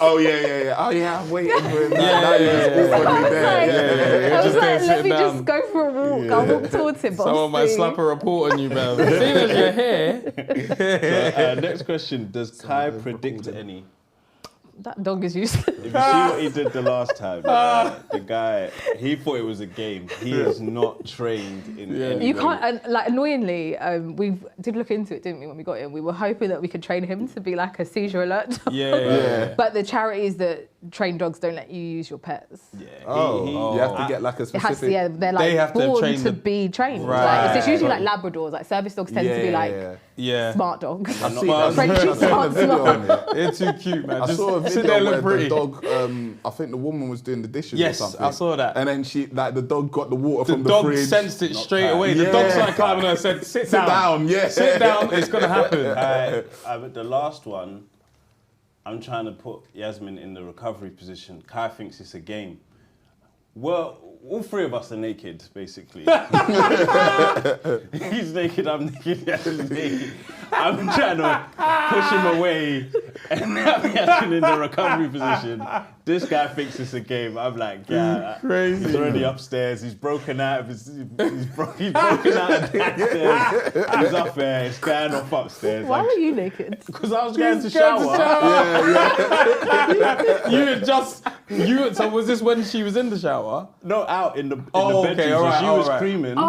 Oh yeah. Oh yeah, I'm waiting for him. I was like, let me just go for a walk. I'll walk towards him. Someone might slap a report on you, man. Seeing as you're here. So, next question, does Kai predict any? That dog is useless. If you see what he did the last time, the guy, he thought it was a game. He is not trained in any You way. can't, and like annoyingly, we did look into it, didn't we, when we got in? We were hoping that we could train him to be like a seizure alert dog. Yeah. But the charities that train dogs don't let you use your pets. Yeah. You have to get like a It has specific. to, they're They like have to born train to the- be trained. Right. Like, it's usually like Labradors, like service dogs tend to be like smart dogs. I've seen Frenchie a smart, video smart. on it. They're too cute, man. I Just saw a sit video there and where look pretty. the dog, I think the woman was doing the dishes Yes, or something. I saw that. And then the dog got the water The from the dog fridge. sensed it straight away. Yeah. The dog started climbing her and said, sit down. Yeah. Sit down, it's going to happen. The last one, I'm trying to put Yasmin in the recovery position. Kai thinks it's a game. Well, all three of us are naked, basically. He's naked, I'm naked, Yasmin's naked. I'm trying to push him away and have Yasmin in the recovery position. This guy thinks it's a game. I'm like, yeah, Crazy. He's already upstairs. He's broken out of his. He's broken out of downstairs. He's up there. He's going off upstairs. Why were you naked? Because I was going to shower. So was this when she was in the shower? No, out in the bedroom. okay, So alright, she was alright. screaming. Oh,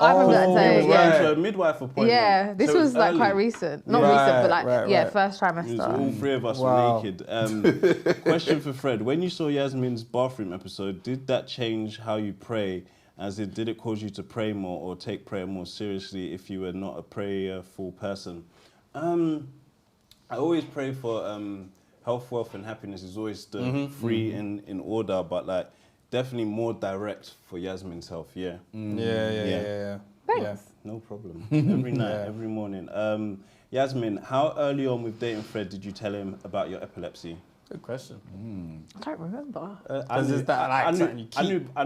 I remember that He day. was Yeah. going to a midwife appointment. Yeah, this So was it's like early. quite recent. Not Right, recent, but like, right. first All trimester. three of us Wow. were naked. Question for Fred. When you saw Yasmin's bathroom episode, did that change how you pray? As in, did it cause you to pray more or take prayer more seriously if you were not a prayerful person? I always pray for health, wealth and happiness is always the free in order, but like definitely more direct for Yasmin's health, yeah. Yeah. Thanks. No problem. Every night, every morning. Yasmin, how early on with dating Fred did you tell him about your epilepsy? Good question. I don't remember. Is that like something you keep? I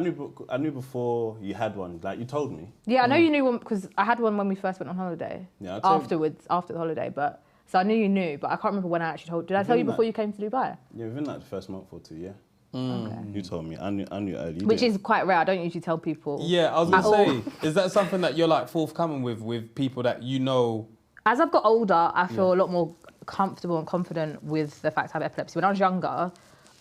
knew before you had one. Like you told me. Yeah, I know you knew one because I had one when we first went on holiday. Yeah, I'll tell you. Afterwards, after the holiday, but so I knew you knew, but I can't remember when I actually told. Did I tell you before you came to Dubai? Yeah, within like the first month or two. Yeah. Okay. You told me. I knew early. You Which didn't. is quite rare. I don't usually tell people. Yeah, I was At going all. to say, is that something that you're like forthcoming with people that you know? As I've got older, I feel a lot more comfortable and confident with the fact I have epilepsy. When I was younger,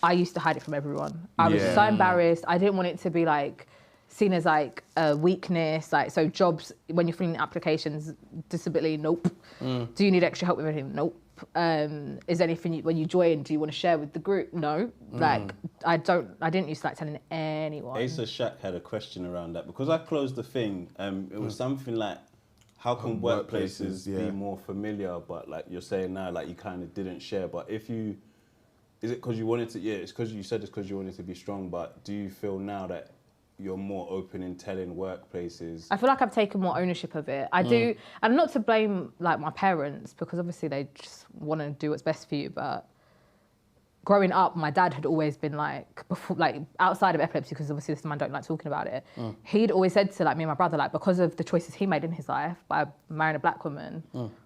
I used to hide it from everyone. I was so embarrassed. I didn't want it to be like seen as like a weakness. Like, so jobs, when you're filling applications, disability, nope. Do you need extra help with anything? Nope. Is there anything when you join, do you want to share with the group? No. Like, I didn't used to like telling anyone. Asa Shaq had a question around that because I closed the thing. It was something like, how can workplaces be more familiar? But like you're saying now, like you kind of didn't share. But if you, is it because you wanted to? Yeah, it's because you said it's because you wanted to be strong. But do you feel now that you're more open in telling workplaces? I feel like I've taken more ownership of it. I do, and not to blame like my parents, because obviously they just want to do what's best for you. But growing up, my dad had always been like, before, like outside of epilepsy, because obviously this man don't like talking about it. He'd always said to like me and my brother, like because of the choices he made in his life by marrying a black woman,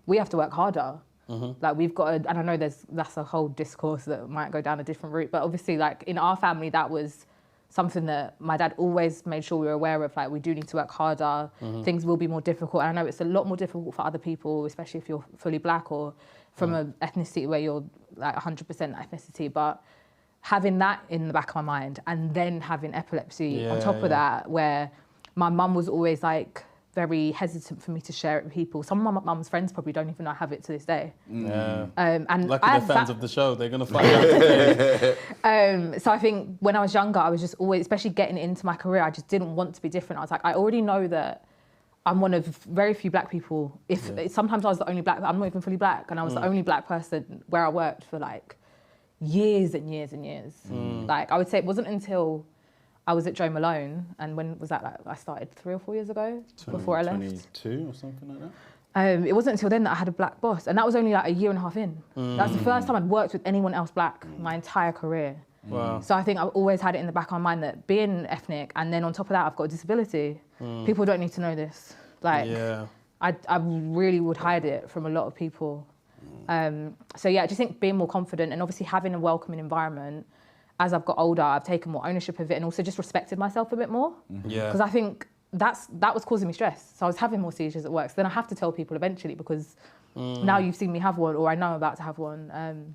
we have to work harder. Like we've got to, and I know that's a whole discourse that might go down a different route, but obviously like in our family, that was something that my dad always made sure we were aware of, like we do need to work harder, things will be more difficult. And I know it's a lot more difficult for other people, especially if you're fully black or from an ethnicity where you're like 100% ethnicity, but having that in the back of my mind and then having epilepsy on top of that, where my mum was always like very hesitant for me to share it with people. Some of my mum's friends probably don't even know I have it to this day. And lucky they're fans of the show, they're gonna find out today. So I think when I was younger, I was just always, especially getting into my career, I just didn't want to be different. I was like, I already know that I'm one of very few black people. Sometimes I was the only black, I'm not even fully black, and I was the only black person where I worked for like years and years and years. Like I would say it wasn't until I was at Joe Malone, and when was that? Like I started 3 or 4 years ago before I left. 22 or something like that. It wasn't until then that I had a black boss, and that was only like a year and a half in. That's the first time I'd worked with anyone else black my entire career. Wow. So I think I've always had it in the back of my mind that being ethnic, and then on top of that, I've got a disability. People don't need to know this. Like, I really would hide it from a lot of people. So yeah, I just think being more confident and obviously having a welcoming environment. As I've got older, I've taken more ownership of it and also just respected myself a bit more. Because I think that was causing me stress. So I was having more seizures at work. So then I have to tell people eventually, because now you've seen me have one, or I know I'm about to have one.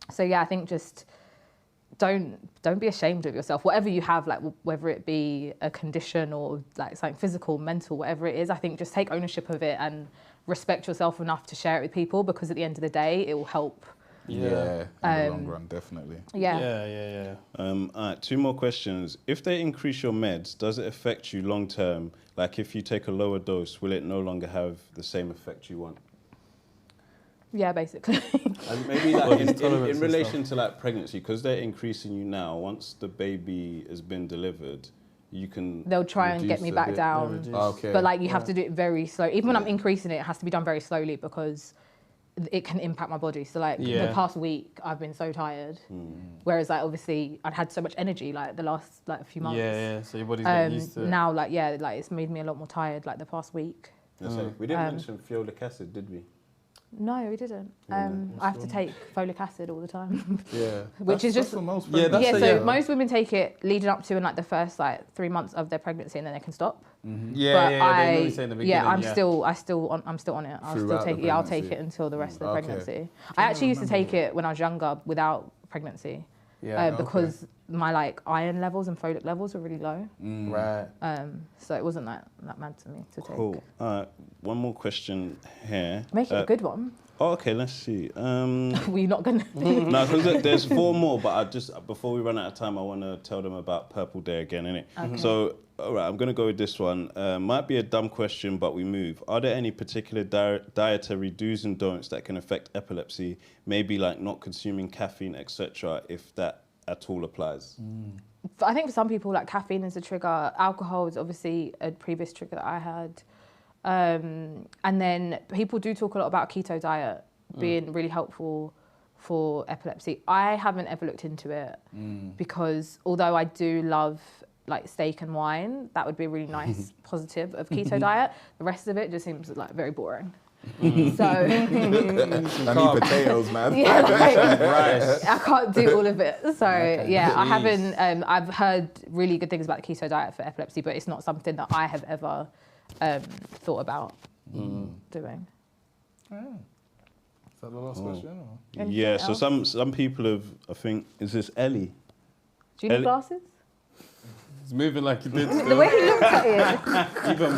So yeah, I think just don't be ashamed of yourself. Whatever you have, like whether it be a condition or like something physical, mental, whatever it is, I think just take ownership of it and respect yourself enough to share it with people, because at the end of the day, it will help. In the long run, definitely. Yeah. All right, 2 more questions. If they increase your meds, does it affect you long term? Like if you take a lower dose, will it no longer have the same effect you want? Yeah, basically. And maybe like in relation to like pregnancy, because they're increasing you now, once the baby has been delivered, you can They'll try and get me back down. Okay. But like you have to do it very slow. Even when I'm increasing it, it has to be done very slowly, because it can impact my body. So like the past week, I've been so tired. Whereas like obviously I'd had so much energy like the last like few months. So your body's getting used to it. Now like it's made me a lot more tired like the past week. We didn't mention folic acid, did we? No, we didn't. I have to take folic acid all the time. Which That's is just for most so most women take it leading up to in like the first like 3 months of their pregnancy, and then they can stop. They normally say in the beginning, I'm still on it. I'll take it until the rest of the pregnancy. I actually used to take it when I was younger without pregnancy. Because my like iron levels and folic levels were really low. Right. So it wasn't that mad to me to take. Cool. One more question here. Make it a good one. Oh, okay, let's see. Were you not gonna? No, because there's 4 more, but I just before we run out of time, I want to tell them about Purple Day again, innit? Okay. So, all right, I'm gonna go with this one. Might be a dumb question, but we move. Are there any particular dietary do's and don'ts that can affect epilepsy? Maybe like not consuming caffeine, etc. If that at all applies. I think for some people, like caffeine is a trigger. Alcohol is obviously a previous trigger that I had. And then people do talk a lot about keto diet being really helpful for epilepsy. I haven't ever looked into it because although I do love like steak and wine, that would be a really nice positive of keto diet. The rest of it just seems like very boring. So I need potatoes, man. I can't do all of it. So I haven't. I've heard really good things about the keto diet for epilepsy, but it's not something that I have ever thought about doing. Is that the last question? Or? Yeah. So some people have. I think is this Ellie? Do you need glasses? He's moving like he did. The way he looked at you,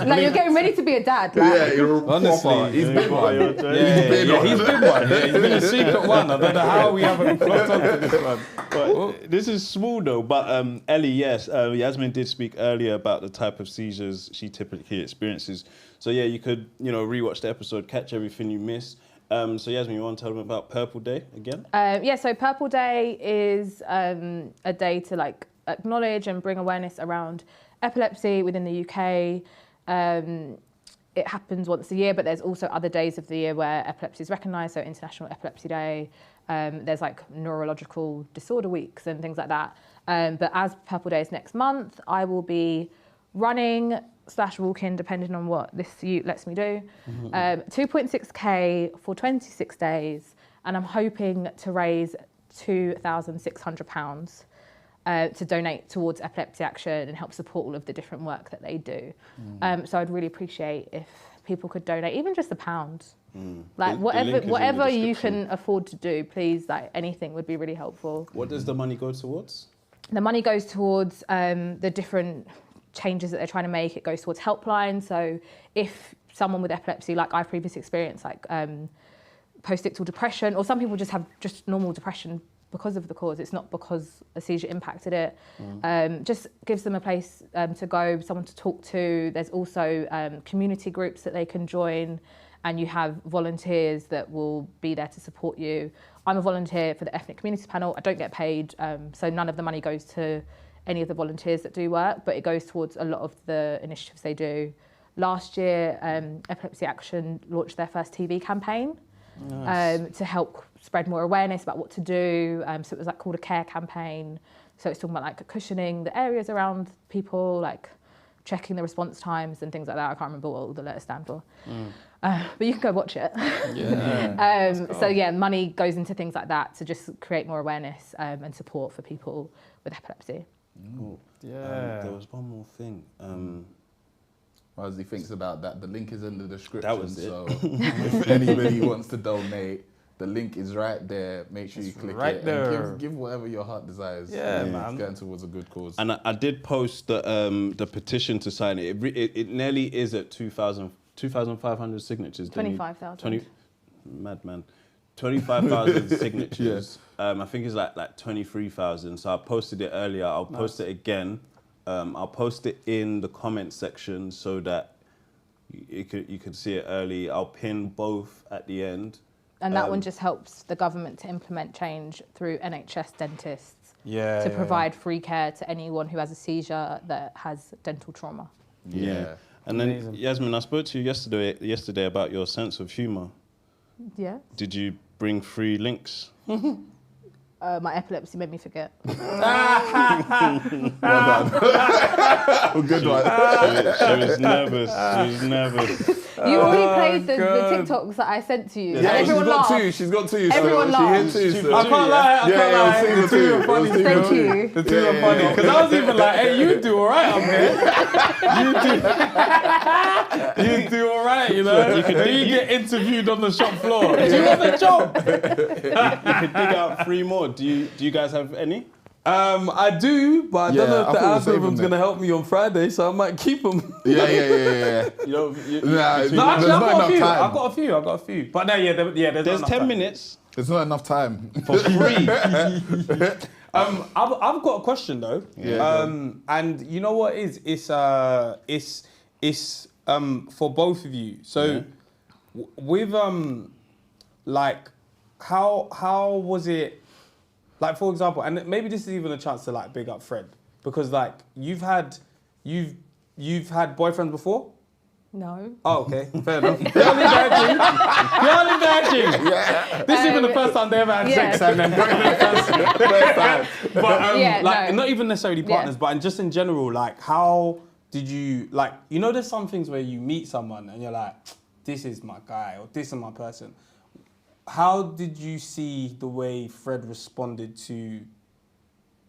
like you're getting ready to be a dad. Like. Honestly, he's been one. He's been one. He's been a secret one. I don't know how we haven't clocked onto this one. But this is small though. But Ellie, yes, Yasmin did speak earlier about the type of seizures she typically experiences. So yeah, you could rewatch the episode, catch everything you missed. So Yasmin, you want to tell them about Purple Day again? So Purple Day is a day to like acknowledge and bring awareness around epilepsy within the UK. It happens once a year, but there's also other days of the year where epilepsy is recognised, so International Epilepsy Day. There's like neurological disorder weeks and things like that. But as Purple Day is next month, I will be running/walking, depending on what this ute lets me do, 2.6k for 26 days. And I'm hoping to raise £2,600 to donate towards Epilepsy Action and help support all of the different work that they do. So I'd really appreciate if people could donate, even just £1. Like whatever you can afford to do, please, like anything would be really helpful. What does the money go towards? The money goes towards the different changes that they're trying to make. It goes towards helpline. So if someone with epilepsy, like I've previously experienced, like post-ictal depression, or some people just have just normal depression because of the cause, it's not because a seizure impacted it, just gives them a place to go, someone to talk to. There's also community groups that they can join, and you have volunteers that will be there to support you. I'm a volunteer for the Ethnic Communities Panel. I don't get paid, so none of the money goes to any of the volunteers that do work, but it goes towards a lot of the initiatives they do. Last year, Epilepsy Action launched their first TV campaign. Nice. To help spread more awareness about what to do. So it was like called a care campaign. So it's talking about like cushioning the areas around people, like checking the response times and things like that. I can't remember what all the letters stand for. But you can go watch it. Yeah. So yeah, money goes into things like that to just create more awareness and support for people with epilepsy. Cool. Yeah. There was one more thing. As he thinks about that, the link is in the description. That was it. So if anybody wants to donate, the link is right there. Make sure you click right it there. and give whatever your heart desires. Yeah, It's man. going towards a good cause. And I did post the petition to sign it. It nearly is at 2,500 signatures. 25,000. Madman. 25,000 signatures. I think it's like 23,000. So I posted it earlier. I'll post it again. I'll post it in the comment section so that you could see it early. I'll pin both at the end. And that one just helps the government to implement change through NHS dentists to provide free care to anyone who has a seizure that has dental trauma. Yeah. And then, Amazing. Yasmin, I spoke to you yesterday about your sense of humour. Yeah. Did you bring 3 links? My epilepsy made me forget. Well done. Good one. She was nervous. She was nervous. You already played the TikToks that I sent to you. Yeah, and everyone she's got laughed. 2. She's got 2. Everyone so laughed. she hit 2. So. I can't lie, I can't lie. The two are funny. Thank you. The two are funny. Because I was even like, hey, you do all right up here. You do all right, you know. You get interviewed on the shop floor. Do you want a job? You could dig out 3 more. Do you guys have any? I do, but I don't know if the algorithm's going to help me on Friday, so I might keep them. Yeah. You know, No, actually, I've got a few. But no, there's 10 minutes. There's not enough time. For free. I've got a question though. And you know what it is? It's for both of you. So with like how was it? Like, for example, and maybe this is even a chance to like big up Fred, because like you've had boyfriends before. No. Oh, okay, fair enough. Purely badging. Yeah. This is even the first time they ever had sex, and then first time. But not even necessarily partners, but just in general, like how did you like? You know, there's some things where you meet someone and you're like, this is my guy or this is my person. How did you see the way Fred responded to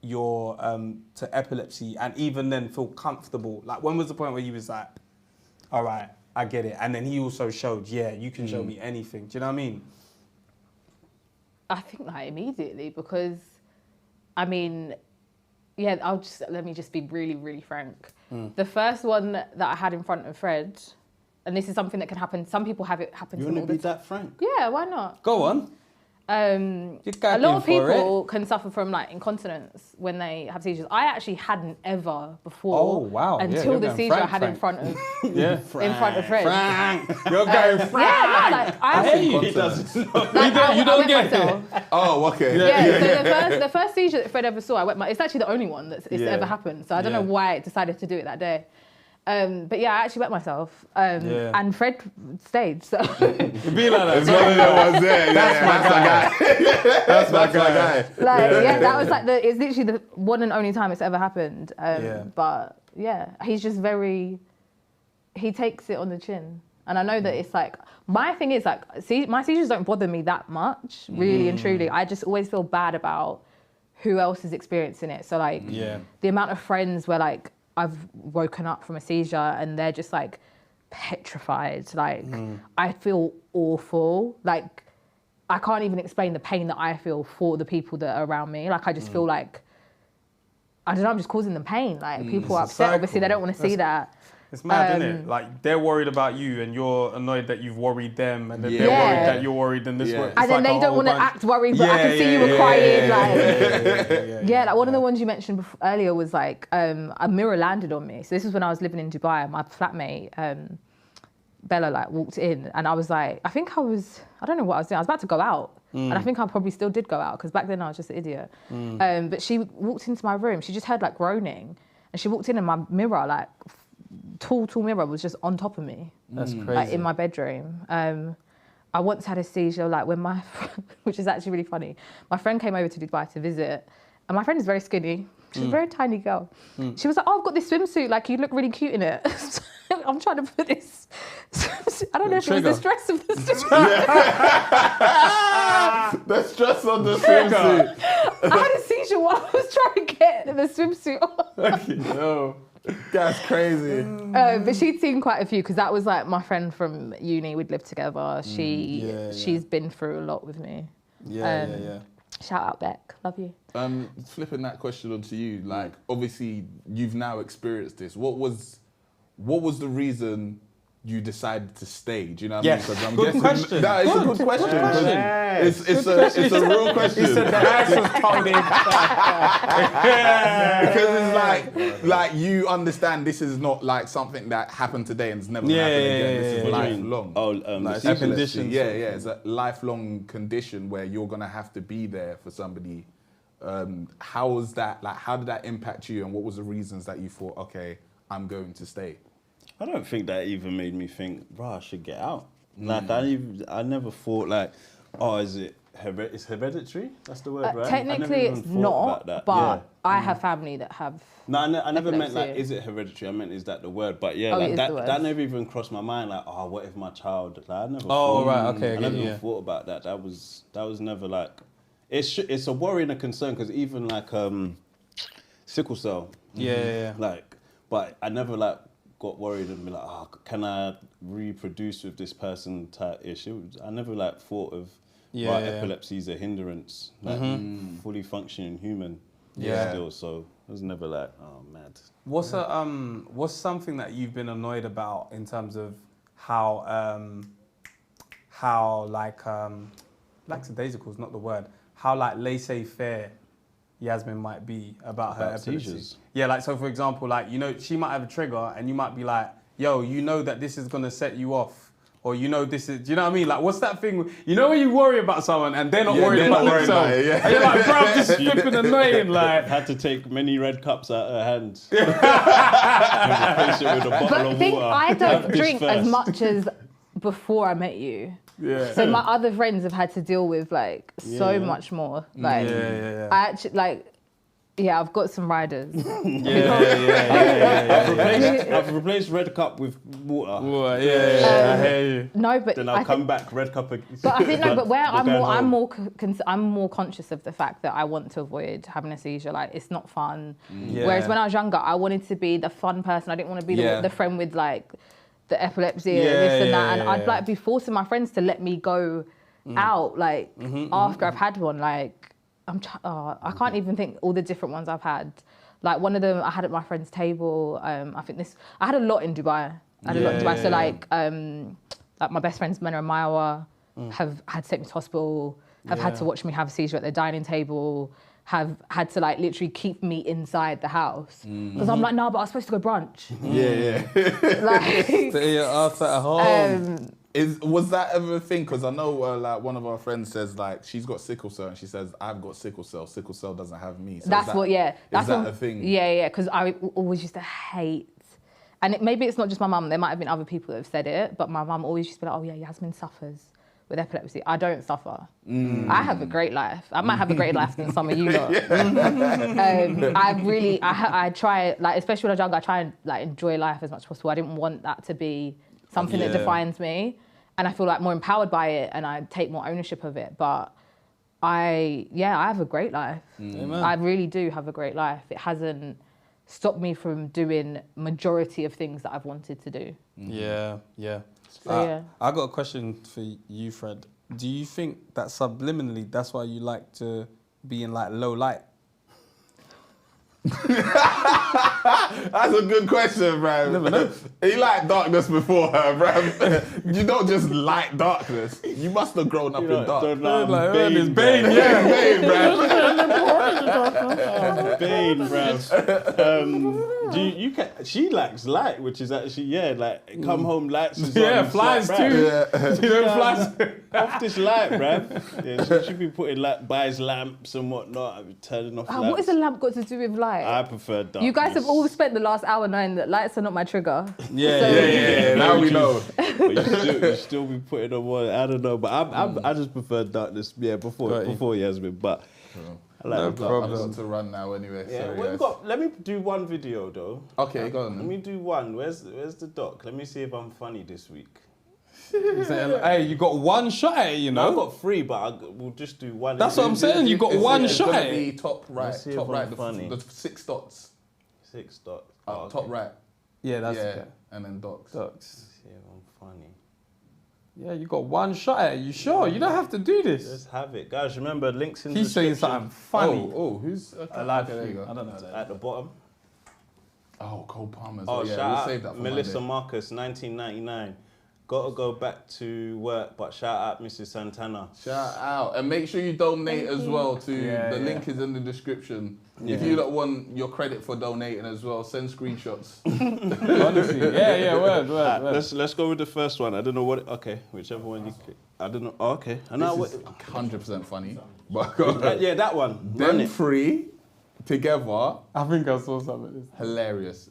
your to epilepsy, and even then feel comfortable? Like, when was the point where he was like, all right, I get it, and then he also showed, yeah, you can show me anything. Do you know what I mean? I think like immediately, because I mean, yeah, let me just be really, really frank. The first one that I had in front of Fred, and this is something that can happen. Some people have it happen to them all the time. You want to be that frank? Yeah, why not? Go on. A lot of people can suffer from like incontinence when they have seizures. I actually hadn't ever before. Oh wow! Until the seizure I had in front of in front of Fred. You're going Frank. Yeah, no, like I He doesn't. You don't get it. Oh, okay. Yeah. So the first seizure that Fred ever saw, I wet my. It's actually the only one that's ever happened. So I don't know why it decided to do it that day. But yeah, I actually wet myself, and Fred stayed. So It'd be like that. It's one of the ones there. That's my guy. That's my guy. Like, that was like it's literally the one and only time it's ever happened. But yeah, he's just he takes it on the chin. And I know that it's like, my thing is like, my seizures don't bother me that much, really and truly. I just always feel bad about who else is experiencing it. So like, the amount of friends where like, I've woken up from a seizure and they're just like petrified. Like, I feel awful. Like, I can't even explain the pain that I feel for the people that are around me. Like, I just feel like, I don't know, I'm just causing them pain. Like, people are upset. Obviously, they don't want to see that. It's mad, isn't it? Like, they're worried about you and you're annoyed that you've worried them, and then they're worried that you're worried in this way. And then they don't want to act worried, but I can see you were crying. Like one of the ones you mentioned earlier was like, a mirror landed on me. So this was when I was living in Dubai. My flatmate, Bella, like walked in, and I was like, I don't know what I was doing. I was about to go out. And I think I probably still did go out, because back then I was just an idiot. But she walked into my room. She just heard like groaning, and she walked in and my mirror, like, tall mirror was just on top of me. That's crazy. Like in my bedroom. I once had a seizure, like when which is actually really funny. My friend came over to Dubai to visit, and my friend is very skinny. She's a very tiny girl. She was like, oh, I've got this swimsuit, like you look really cute in it. I'm trying to put this swimsuit. I don't know if it was the stress of the swimsuit. The stress on the swimsuit. I had a seizure while I was trying to get the swimsuit on. No. That's crazy. But she'd seen quite a few, because that was like my friend from uni. We'd lived together. She's been through a lot with me. Shout out Beck, love you. Flipping that question onto you, like obviously you've now experienced this. What was the reason you decided to stay? Do you know what I mean? Because I'm guessing question. No, it's a good question. It's a real question. He said the answer's coming. Because it's like you understand this is not like something that happened today and it's never gonna happen again. This is lifelong. It's a condition. It's a lifelong condition where you're gonna have to be there for somebody. How was that? Like, how did that impact you, and what was the reasons that you thought, okay, I'm going to stay? I don't think that even made me think, bro, I should get out. Like, I never thought like, oh, is it it's hereditary? That's the word, right? Technically, it's not, but I have family that have. No, I never meant like, is it hereditary? I meant, is that the word? But yeah, like that never even crossed my mind. Like, oh, what if my child? Like, I never. I never even thought about that. That was never like. It's a worry and a concern, because even like sickle cell. Like, but I never like got worried and be like, oh, can I reproduce with this person type issue? I never like thought of epilepsy is a hindrance, like fully functioning human still. So I was never like, oh, mad. What's something that you've been annoyed about in terms of how lackadaisical is not the word, how like laissez-faire Yasmin might be about her epilepsy. Seizures. Yeah, like, so for example, like, you know, she might have a trigger and you might be like, yo, you know that this is gonna set you off, or you know this is, do you know what I mean? Like, what's that thing, you know when you worry about someone and they're not worried about themselves? And you're like, bro, I'm just flipping annoying, like. Had to take many red cups out of her hands. And replace it with a bottle of water. I don't drink as much as before I met you. So my other friends have had to deal with like so much more. Like I actually like, I've got some riders. I've replaced red cup with water. I hear you. No, but then I'll come back red cup again. But I think but where I'm more conscious of the fact that I want to avoid having a seizure. Like, it's not fun. Whereas when I was younger, I wanted to be the fun person. I didn't want to be the friend with like the epilepsy and this and that, and I'd like be forcing my friends to let me go out like after I've had one. Like, I can't even think all the different ones I've had. Like, one of them I had at my friend's table. I had a lot in Dubai. So like my best friends Mena and Maiwa have had to take me to hospital. have had to watch me have a seizure at the dining table, have had to like literally keep me inside the house. Because I'm like, no, but I was supposed to go brunch. Like, Stay your ass at home. Was that ever a thing? Because I know like one of our friends says like she's got sickle cell and she says I've got sickle cell. Sickle cell doesn't have me. So that's is that a thing? Yeah. Because I always used to hate, and maybe it's not just my mum. There might have been other people that have said it, but my mum always used to be like, oh yeah, Yasmin suffers with epilepsy. I don't suffer. I have a great life. I might have a greater life than some of you lot. I try, like, especially when I was younger, I try and like enjoy life as much as possible. I didn't want that to be something that defines me. And I feel like more empowered by it and I take more ownership of it. But I have a great life. I really do have a great life. It hasn't stopped me from doing majority of things that I've wanted to do. Yeah. So, I got a question for you, Fred. Do you think that subliminally, that's why you like to be in like low light? That's a good question, bro. Never know. He liked darkness before her, bro. You don't just like darkness. You must have grown up in dark. Bane, yeah. Bane, bro. Bane, bro. She likes light, which is actually, like, come home lights is on. Flies like, too. Yeah. You know, flies. Off this light, bruv. Yeah, she should be putting buys lamps and whatnot. I'll be turning off lamps. what has a lamp got to do with light? I prefer darkness. You guys have all spent the last hour knowing that lights are not my trigger. Yeah. Now we know. But you still be putting on one. I don't know, but I just prefer darkness. Yeah, before Yasmin, but I like No the problem. I've got to run now anyway. Yeah, so, well, yes. let me do one video though. Okay, go Let on. me do one. Where's the doc? Let me see if I'm funny this week. Hey, you got one shot at it, you know? I've got three, but we'll just do one. That's what I'm saying. You got one shot at Be it. top right, Let's see if top I'm right. funny. The 6 dots. 6 dots. Top right. Yeah, that's Yeah, and then dots. Ducks. See if I'm funny. Yeah, you got one shot at it. You sure? You don't have to do this. Let's have it, guys. Remember, links in the He's saying description. something funny. Oh, who's? Okay, I like there you you. go. I don't know that. At the bottom. Oh, Cole Palmer's. Oh, yeah, shout we'll out save that for Melissa Monday. Marcus, 1999. Gotta go back to work, but shout out Mrs. Santana. Shout out. And make sure you donate as well to, the link is in the description. If you don't want your credit for donating as well, send screenshots. Honestly. Yeah, word. Let's go with the first one. I don't know what. Okay, whichever one you. I don't know. Oh, okay. I know This is 100% funny. But yeah, that one. Run them it. three together, I think I saw something of this. hilarious.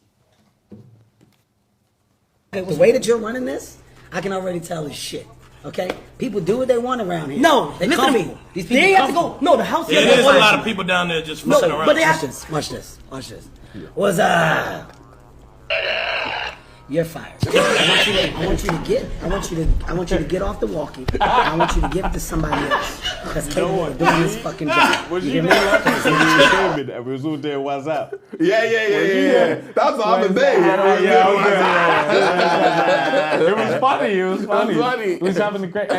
The way that you're running this, I can already tell is shit. Okay? People do what they want around here. No, they listen to me. These people they have to go. No, the house. Yeah, there's a lot of people down there just fucking around. But they have to. Watch this. Was you're fired. I want you to get off the walkie. I want you to give it to somebody else that's capable of doing this fucking job. Was you there and we was all there WhatsApp? Yeah. That's the other day. It was funny. funny. We was having a great.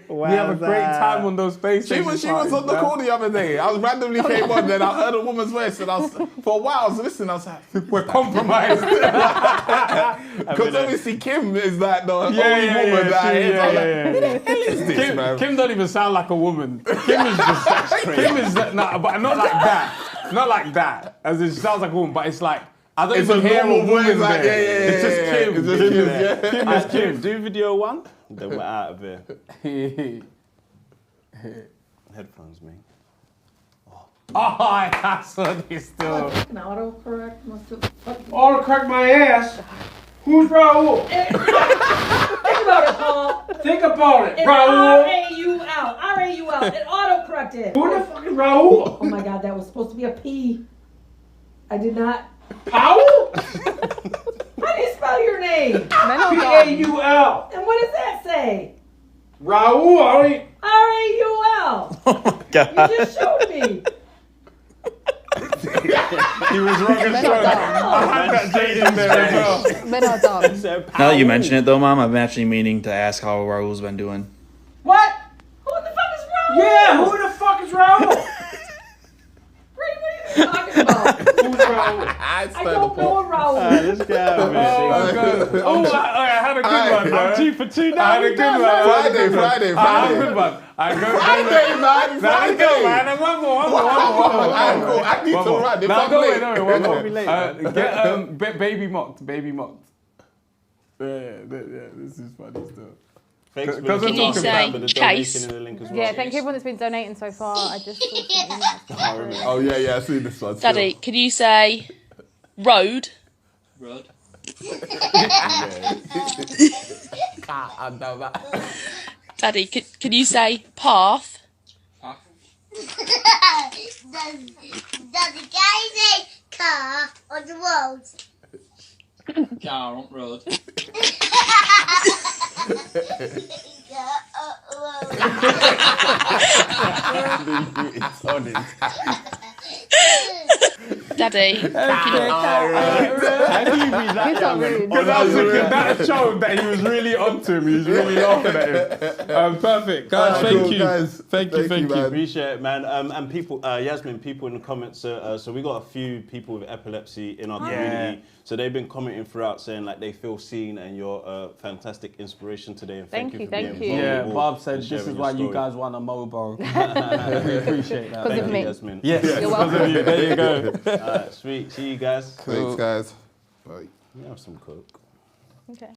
We have a great time on those spaces. She was on the call the other day. I was randomly came on, then I heard a woman's voice, and for a while I was listening. I was like, We're compromised. because obviously Kim is like the only woman that is. Who the hell is this, man? Kim don't even sound like a woman. Kim is but not like that. Not like that. As in, she sounds like a woman, but it's like I don't It's even a hear a normal voice, woman like, there. It's just Kim. It's just Kim, yeah. Kim is Kim. Do video one, then we're out of here. Headphones, me. Oh, I saw this still. Autocorrect must have. Autocorrect my ass. Who's Raul? Think about it, Paul. Think about it. It's Raul. R-A-U-L. It autocorrected. Who the fuck is Raul? Oh my God, that was supposed to be a P. I did not. Powell? How do you spell your name? P-A-U-L. And what does that say? Raul. R-A-U-L. Oh my God. You just showed me. He was wrong as well. I had that date in there as well. Men are dumb. Now that you mention it though, Mom, I'm actually meaning to ask how Raul's been doing. What? Who the fuck is Raul? Yeah, who the fuck is Raul? Brady, what are you talking about? Who's Raul? I don't know Raul. This guy, man. Oh, I had a good one, bro. I'm 2 for 2 now. I had a good one. Friday. I had a good one. I go Friday, man. Friday. man. One more. I need to run. If No, I'm go late. away, one more. late. Get baby mocked. Yeah, this is funny stuff. Thanks for Can the you say for the case? donation in the link as well. Yeah, thank you everyone that's been donating so far. I just saw some emails. Oh yeah, I see this one. Daddy, can you say road? Road. Daddy, can you say path? Does the guy say car on the road? Car on road. Daddy, How do you read that? He's not rude. Because I was thinking that showed that he was really onto him. He was really laughing at him. Perfect, guys. Thank you. Thank you. man. Appreciate it, man. And people, Yasmin, people in the comments. So we got a few people with epilepsy in our community. So they've been commenting throughout saying like they feel seen and you're a fantastic inspiration today. And thank you for being you. Yeah, vulnerable Bob said and this sharing is your why you story. guys want a mobile. We appreciate that. Because of me. Yasmin. Yes, You're welcome. because of you. There you go. Sweet. See you guys. Thanks, guys. Bye. We have some coke. Okay.